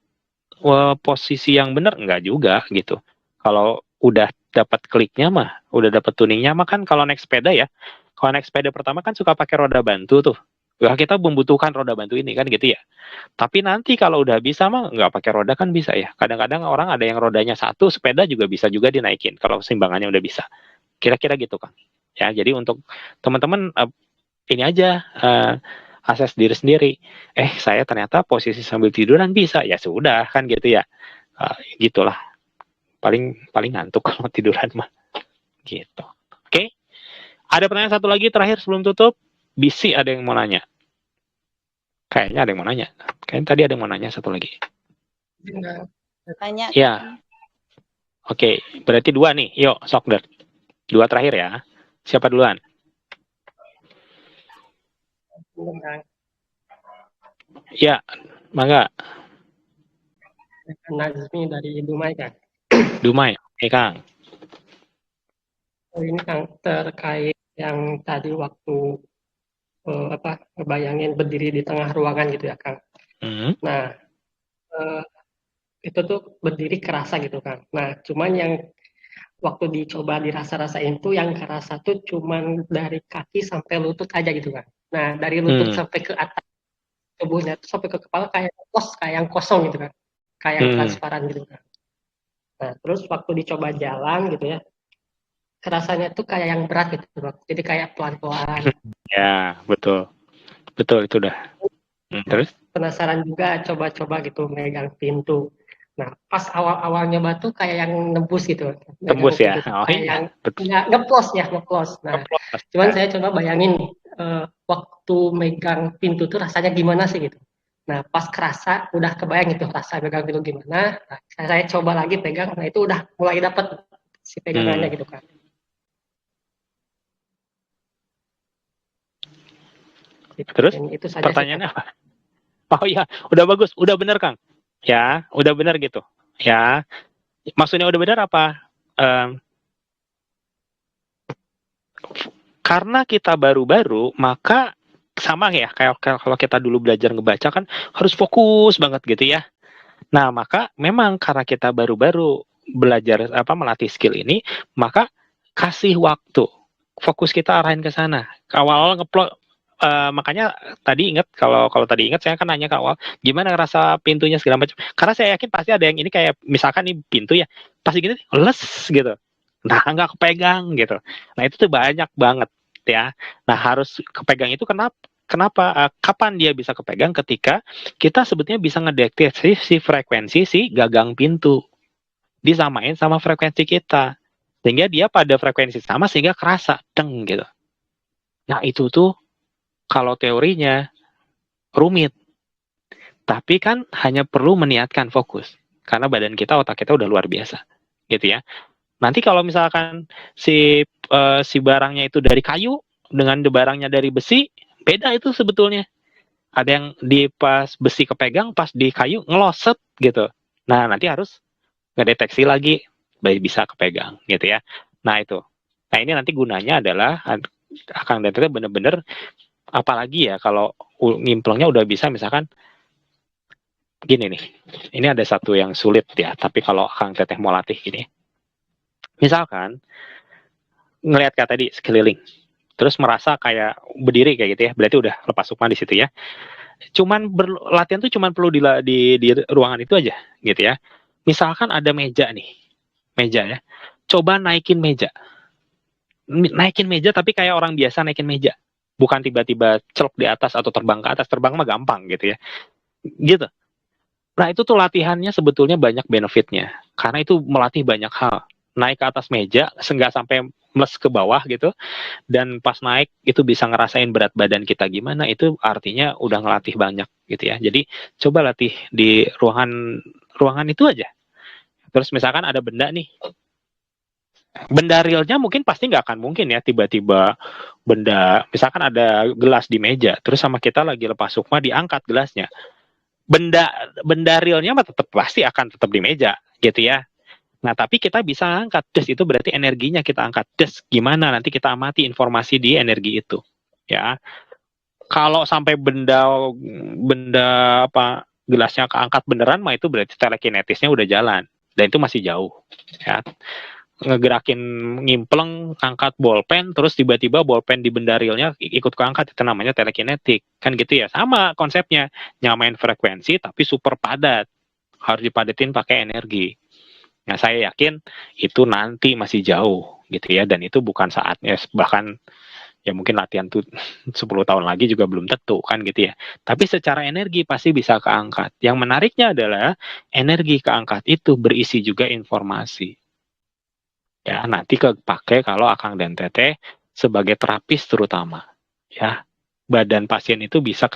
posisi yang benar? Enggak juga gitu. Kalau udah dapat kliknya mah, udah dapat tuningnya mah kan kalau naik sepeda ya, kalau naik sepeda pertama kan suka pakai roda bantu tuh. Ya kita membutuhkan roda bantu ini kan gitu ya. Tapi nanti kalau udah bisa mah nggak pakai roda kan bisa ya. Kadang-kadang orang ada yang rodanya satu, sepeda juga bisa juga dinaikin kalau simbangannya udah bisa. Kira-kira gitu kan. Ya, jadi untuk teman-teman ini aja akses diri sendiri. Saya ternyata posisi sambil tiduran bisa. Ya sudah kan gitu ya. Gitulah. Paling ngantuk kalau tiduran mah. Gitu. Oke. Ada pertanyaan satu lagi terakhir sebelum tutup. Bisi ada yang mau nanya. Kayaknya ada yang mau nanya. Kayaknya tadi ada yang mau nanya satu lagi. Tanya. Ya. Oke, berarti 2 nih. Yuk, Sokder. 2 terakhir ya. Siapa duluan? Ya, mangga. Nazmi dari Dumai, Kang. Dumai. Oke, Kang. Ini Kang terkait yang tadi waktu bayangin berdiri di tengah ruangan gitu ya, Kang. Nah, itu tuh berdiri kerasa gitu, Kang. Nah, cuman yang waktu dicoba dirasa-rasain tuh yang kerasa tuh cuman dari kaki sampai lutut aja gitu, Kang. Nah, dari lutut sampai ke atas tubuhnya tuh sampai ke kepala kayak yang kosong gitu, Kang. Kayak transparan gitu, Kang. Nah, terus waktu dicoba jalan gitu ya, kerasanya tuh kayak yang berat gitu, Bang. Jadi kayak pelan-pelan. Ya, betul. Betul itu dah. Terus? Penasaran juga coba-coba gitu megang pintu. Nah, pas awal-awalnya batu kayak yang nembus gitu. Tembus ya. Oh iya. Yang ngeplos. Nah, cuman saya coba bayangin nih, waktu megang pintu tuh rasanya gimana sih gitu. Nah, pas kerasa udah kebayang gitu rasa megang pintu gimana. Nah, saya coba lagi pegang, nah itu udah mulai dapet si pegangannya gitu kan. Terus itu saja pertanyaannya apa? Oh iya, udah bagus, udah bener Kang. Ya, udah bener gitu. Ya, maksudnya udah bener apa? Karena kita baru-baru, maka sama ya kayak kalau kita dulu belajar ngebaca kan harus fokus banget gitu ya. Nah, maka memang karena kita baru-baru belajar melatih skill ini, maka kasih waktu. Fokus kita arahin ke sana. Awal-awal ngeplot makanya tadi ingat kalau tadi ingat saya kan nanya ke awal gimana rasa pintunya segala macam. Karena saya yakin pasti ada yang ini kayak misalkan nih pintu ya, pasti gitu les gitu. Nah, nggak kepegang gitu. Nah, itu tuh banyak banget ya. Nah, harus kepegang itu kenapa? Kapan dia bisa kepegang? Ketika kita sebetulnya bisa ngedeteksi si frekuensi si gagang pintu. Disamain sama frekuensi kita. Sehingga dia pada frekuensi sama sehingga kerasa deng gitu. Nah, itu tuh kalau teorinya rumit. Tapi kan hanya perlu meniatkan fokus. Karena badan kita, otak kita udah luar biasa. Gitu ya. Nanti kalau misalkan si barangnya itu dari kayu dengan barangnya dari besi, beda itu sebetulnya. Ada yang di pas besi kepegang, pas di kayu ngeloset gitu. Nah, nanti harus ngedeteksi lagi baik bisa kepegang gitu ya. Nah, itu. Nah, ini nanti gunanya adalah Kang Teteh bener-bener apalagi ya kalau ngimplengnya udah bisa misalkan gini nih. Ini ada satu yang sulit ya, tapi kalau Kang Teteh mau latih gini. Misalkan ngelihat kayak tadi sekeliling, terus merasa kayak berdiri kayak gitu ya, berarti udah lepas sukma di situ ya. Cuman latihan tuh cuman perlu di ruangan itu aja gitu ya. Misalkan ada meja nih, meja ya. Coba naikin meja tapi kayak orang biasa naikin meja. Bukan tiba-tiba celok di atas atau terbang ke atas, terbang mah gampang gitu ya. gitu. Nah itu tuh latihannya sebetulnya banyak benefitnya, karena itu melatih banyak hal. Naik ke atas meja, nggak sampai mes ke bawah gitu, dan pas naik itu bisa ngerasain berat badan kita gimana, itu artinya udah ngelatih banyak gitu ya. Jadi coba latih di ruangan itu aja. Terus misalkan ada benda nih, benda realnya mungkin pasti nggak akan mungkin ya tiba-tiba benda, misalkan ada gelas di meja, terus sama kita lagi lepas sukma diangkat gelasnya. Benda benda realnya mah tetap pasti akan tetap di meja gitu ya. Nah, tapi kita bisa angkat des, itu berarti energinya kita angkat des. Gimana nanti kita amati informasi di energi itu. Ya. Kalau sampai benda benda apa gelasnya keangkat beneran mah itu berarti telekinetisnya udah jalan dan itu masih jauh. Ya. Ngegerakin ngimpleng angkat bolpen terus tiba-tiba bolpen di benda realnya ikut keangkat, itu namanya telekinetik. Kan gitu ya. Sama konsepnya. Nyamain frekuensi tapi super padat. Harus dipadatin pakai energi. Nah, saya yakin itu nanti masih jauh gitu ya, dan itu bukan saatnya, bahkan ya mungkin latihan tuh 10 tahun lagi juga belum tentu kan gitu ya. Tapi secara energi pasti bisa keangkat. Yang menariknya adalah energi keangkat itu berisi juga informasi. Ya, nanti kepake kalau Akang dan Teteh sebagai terapis terutama. Ya, badan pasien itu bisa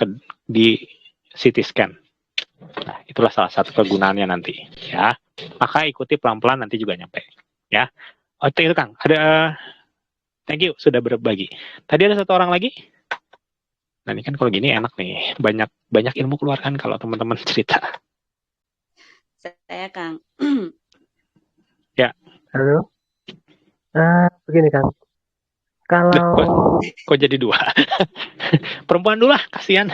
di CT scan. Nah, itulah salah satu kegunaannya nanti, ya. Maka ikuti pelan-pelan nanti juga nyampe, ya. Oh, itu Kang. Ada thank you sudah berbagi. Tadi ada satu orang lagi. Nah, ini kan kalau gini enak nih. Banyak ilmu keluarkan kalau teman-teman cerita. Saya Kang. Ya. Halo. Begini Kang. Kalau kok jadi dua? Perempuan dulu lah, kasihan.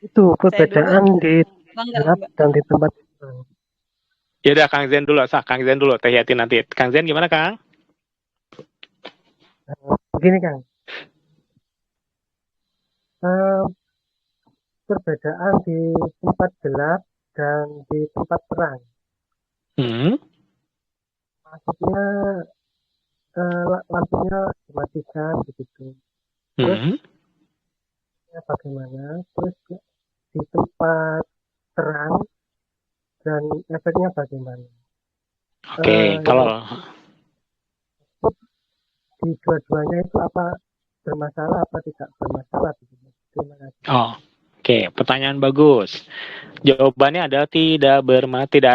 Itu perbedaan di gelap dan di tempat. Ya udah Kang Zen dulu, Kang Zen dulu, Teh Yati nanti. Kang Zen gimana Kang? Begini Kang. Perbedaan di tempat gelap dan di tempat terang. Maksudnya lampunya dimatikan begitu. Terus bagaimana? Terus di tempat terang dan efeknya bagaimana? Oke, kalau di dua-duanya itu apa bermasalah apa tidak bermasalah? Terima kasih. Oke, pertanyaan bagus. Jawabannya adalah tidak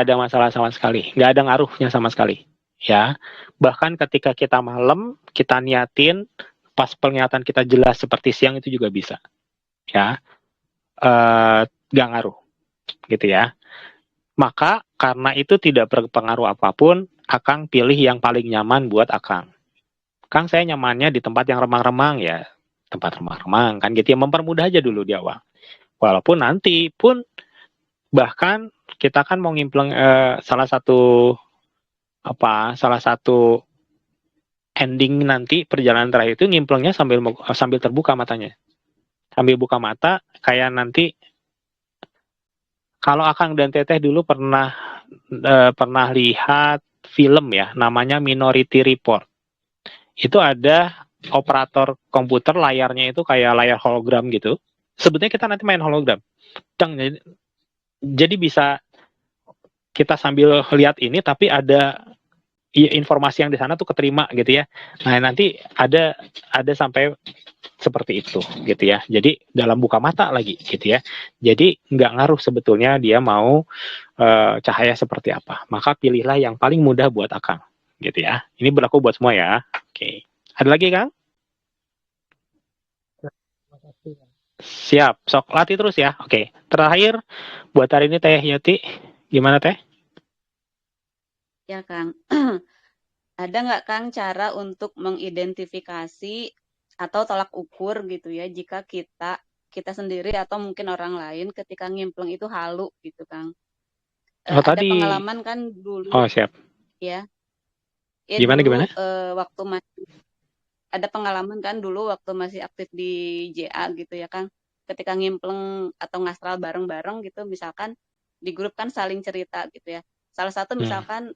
ada masalah sama sekali, nggak ada ngaruhnya sama sekali. Ya, bahkan ketika kita malam, kita niatin, pas penglihatan kita jelas seperti siang itu juga bisa. Ya, nggak ngaruh, gitu ya. Maka karena itu tidak berpengaruh apapun, Akang pilih yang paling nyaman buat Akang. Kang, saya nyamannya di tempat yang remang-remang ya, tempat remang-remang kan gitu ya, mempermudah aja dulu di awal. Walaupun nanti pun bahkan kita kan mau ngimpleng salah satu ending nanti perjalanan terakhir itu ngimplengnya sambil terbuka matanya. Sambil buka mata kayak nanti kalau Akang dan Teteh dulu pernah lihat film ya, namanya Minority Report. Itu ada operator komputer, layarnya itu kayak layar hologram gitu. Sebetulnya kita nanti main hologram. Jadi bisa kita sambil lihat ini tapi ada informasi yang di sana tuh keterima gitu ya. Nah, nanti ada sampai seperti itu gitu ya. Jadi dalam buka mata lagi gitu ya. Jadi nggak ngaruh sebetulnya dia mau cahaya seperti apa. Maka pilihlah yang paling mudah buat Akang gitu ya. Ini berlaku buat semua ya. Oke. Ada lagi Kang? Siap. Sok latih terus ya. Oke. Terakhir buat hari ini Teh Yati. Gimana Teh? Ya Kang, ada nggak Kang cara untuk mengidentifikasi atau tolak ukur gitu ya jika kita sendiri atau mungkin orang lain ketika ngimpleng itu halu gitu Kang? Ada pengalaman kan dulu. Oh siap. Ya. Gimana? Waktu masih ada pengalaman kan dulu waktu masih aktif di JA gitu ya Kang. Ketika ngimpleng atau ngastral bareng-bareng gitu, misalkan di grup kan saling cerita gitu ya. Salah satu misalkan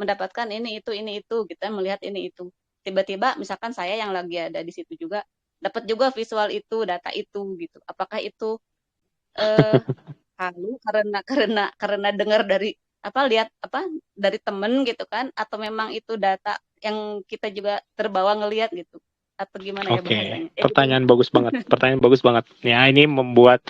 mendapatkan ini itu gitu, melihat ini itu. tiba-tiba misalkan saya yang lagi ada di situ juga dapat juga visual itu, data itu gitu. Apakah itu eh halu karena dengar dari lihat dari temen gitu kan, atau memang itu data yang kita juga terbawa ngelihat gitu, atau gimana ya Oke, bahasanya? pertanyaan bagus banget. Pertanyaan bagus banget. Ya, ini membuat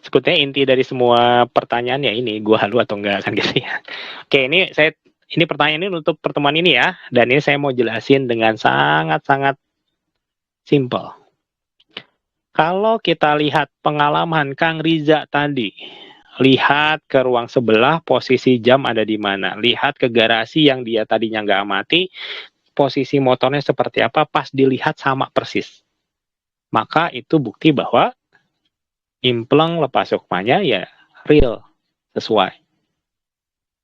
sebetulnya inti dari semua pertanyaan ya ini, gua halu atau enggak kan gitu ya. Oke, ini pertanyaan ini untuk pertemuan ini ya, dan ini saya mau jelasin dengan sangat-sangat simpel. Kalau kita lihat pengalaman Kang Riza tadi, lihat ke ruang sebelah, posisi jam ada di mana. Lihat ke garasi yang dia tadinya nggak amati, posisi motornya seperti apa, pas dilihat sama persis. Maka itu bukti bahwa impleng lepas sukmanya ya real, sesuai.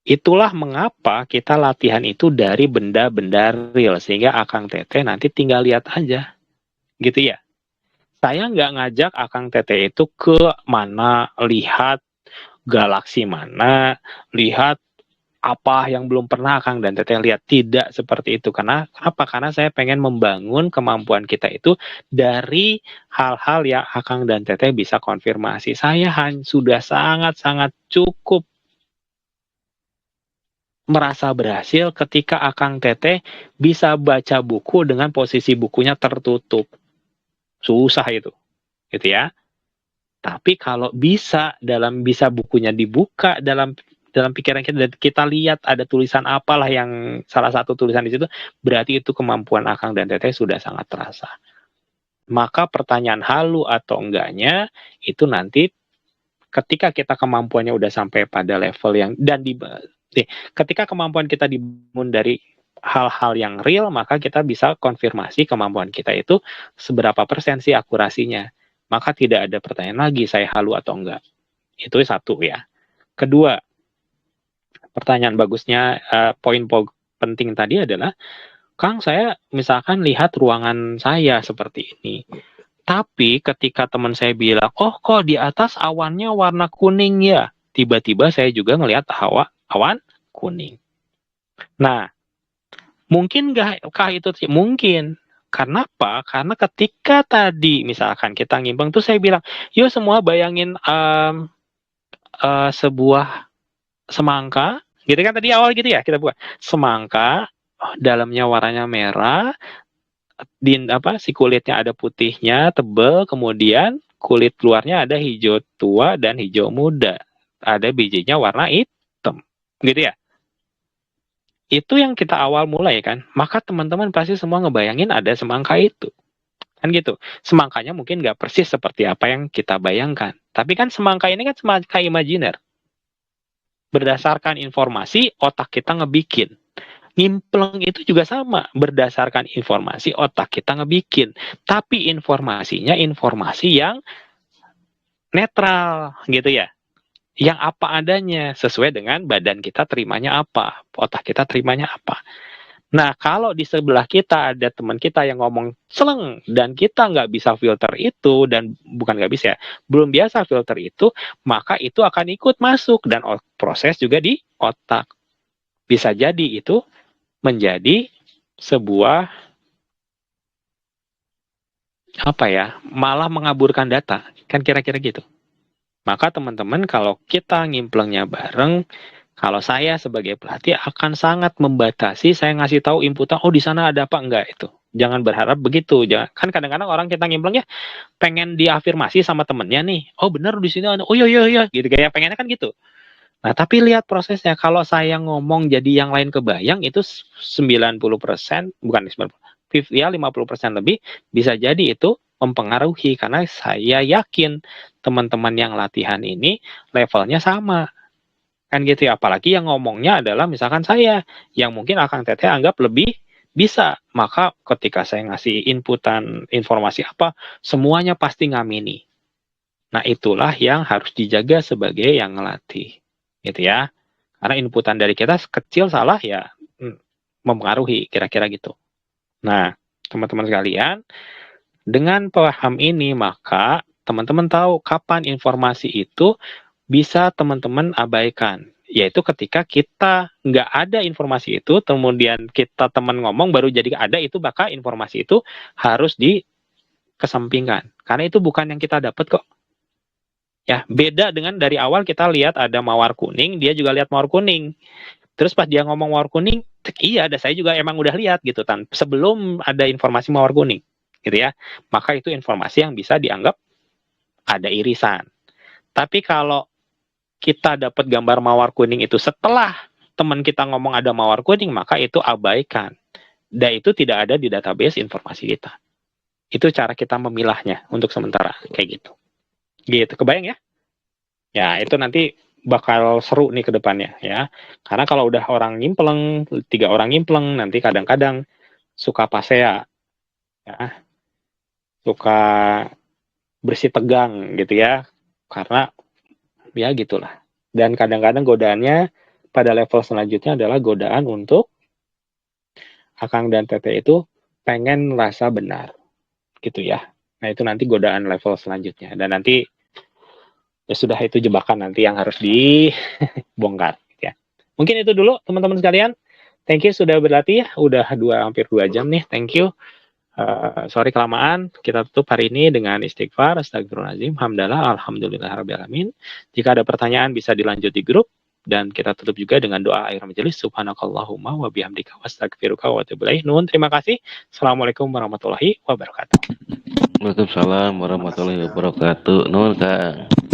Itulah mengapa kita latihan itu dari benda-benda real, sehingga Akang Teteh nanti tinggal lihat aja. Gitu ya. Saya nggak ngajak Akang Teteh itu ke mana, lihat galaksi mana, lihat apa yang belum pernah Akang dan Teteh lihat. Tidak seperti itu. Kenapa? Karena saya pengen membangun kemampuan kita itu dari hal-hal yang Akang dan Teteh bisa konfirmasi. Saya sudah sangat-sangat cukup merasa berhasil ketika Akang Teteh bisa baca buku dengan posisi bukunya tertutup. Susah itu. Gitu ya. Tapi kalau bisa bukunya dibuka dalam pikiran kita dan kita lihat ada tulisan apalah yang salah satu tulisan di situ, berarti itu kemampuan Akang dan Teteh sudah sangat terasa. Maka pertanyaan halu atau enggaknya itu nanti ketika kita kemampuannya udah sampai pada level yang ketika kemampuan kita dibangun dari hal-hal yang real, maka kita bisa konfirmasi kemampuan kita itu seberapa persen sih akurasinya. Maka tidak ada pertanyaan lagi saya halu atau enggak. Itu satu ya. Kedua, pertanyaan bagusnya, poin penting tadi adalah, Kang, saya misalkan lihat ruangan saya seperti ini. Tapi ketika teman saya bilang, oh kok di atas awannya warna kuning ya? Tiba-tiba saya juga ngelihat awan kuning. Nah, mungkin nggak kah itu? Mungkin. Karena apa? Karena ketika tadi misalkan kita ngimbang tuh saya bilang, yuk semua bayangin sebuah semangka, gitu kan tadi awal gitu ya kita buat semangka, dalamnya warnanya merah, si kulitnya ada putihnya tebel, kemudian kulit luarnya ada hijau tua dan hijau muda, ada bijinya warna hitam, gitu ya. Itu yang kita awal mulai kan, maka teman-teman pasti semua ngebayangin ada semangka itu. Kan gitu. Semangkanya mungkin nggak persis seperti apa yang kita bayangkan. Tapi kan semangka ini kan semangka imajiner. Berdasarkan informasi, otak kita ngebikin. Nyimpleng itu juga sama. Berdasarkan informasi, otak kita ngebikin. Tapi informasinya informasi yang netral gitu ya. Yang apa adanya, sesuai dengan badan kita terimanya apa, otak kita terimanya apa. Nah, kalau di sebelah kita ada teman kita yang ngomong seleng, dan kita nggak bisa filter itu, dan bukan nggak bisa ya, belum biasa filter itu, maka itu akan ikut masuk, dan proses juga di otak. Bisa jadi itu menjadi sebuah, malah mengaburkan data, kan kira-kira gitu. Maka teman-teman kalau kita ngimplengnya bareng, kalau saya sebagai pelatih akan sangat membatasi, saya ngasih tahu inputan, oh di sana ada apa enggak itu. Jangan berharap begitu. Kan kadang-kadang orang kita ngimplengnya pengen diafirmasi sama temennya nih. Oh benar di sini ada. Oh iya gitu kayak pengennya kan gitu. Nah, tapi lihat prosesnya. Kalau saya ngomong jadi yang lain kebayang itu 90%, bukan 90%, ya 50% lebih bisa jadi itu mempengaruhi, karena saya yakin teman-teman yang latihan ini levelnya sama. Kan gitu ya, apalagi yang ngomongnya adalah misalkan saya, yang mungkin Akang Teteh anggap lebih bisa. Maka ketika saya ngasih inputan informasi apa, semuanya pasti ngamini. Nah, itulah yang harus dijaga sebagai yang ngelatih. Gitu ya. Karena inputan dari kita kecil salah ya mempengaruhi, kira-kira gitu. Nah, teman-teman sekalian, dengan paham ini, maka teman-teman tahu kapan informasi itu bisa teman-teman abaikan. yaitu ketika kita nggak ada informasi itu, kemudian kita teman ngomong baru jadi ada, itu maka informasi itu harus dikesampingkan. Karena itu bukan yang kita dapat kok. Ya, beda dengan dari awal kita lihat ada mawar kuning, dia juga lihat mawar kuning. Terus pas dia ngomong mawar kuning, iya, ada saya juga emang udah lihat gitu kan. Sebelum ada informasi mawar kuning, gitu ya. Maka itu informasi yang bisa dianggap ada irisan. Tapi kalau kita dapat gambar mawar kuning itu setelah teman kita ngomong ada mawar kuning, maka itu abaikan. Dan itu tidak ada di database informasi kita. Itu cara kita memilahnya untuk sementara, kayak gitu. Gitu, kebayang ya? Ya, itu nanti bakal seru nih ke depannya ya. Karena kalau udah orang nyimpleng, 3 orang nyimpleng, nanti kadang-kadang suka pasea. Ya. Suka bersih tegang gitu ya. Karena ya gitulah. Dan kadang-kadang godaannya pada level selanjutnya adalah godaan untuk Akang dan Tete itu pengen rasa benar. Gitu ya. Nah, itu nanti godaan level selanjutnya. Dan nanti ya sudah, itu jebakan nanti yang harus dibongkar ya. Mungkin itu dulu teman-teman sekalian. Thank you sudah berlatih, udah hampir 2 jam nih. Thank you. Sorry kelamaan. Kita tutup hari ini dengan istighfar, astagfirullahaladzim, hamdalah, alhamdulillahirabbil alamin. Jika ada pertanyaan bisa dilanjut di grup, dan kita tutup juga dengan doa akhir majelis. Subhanakallahumma wa bihamdika wastaghfiruka wa atubu ilaik. Nuhun, terima kasih. Assalamualaikum warahmatullahi wabarakatuh. Waalaikumsalam warahmatullahi wabarakatuh. Nuhun Kang.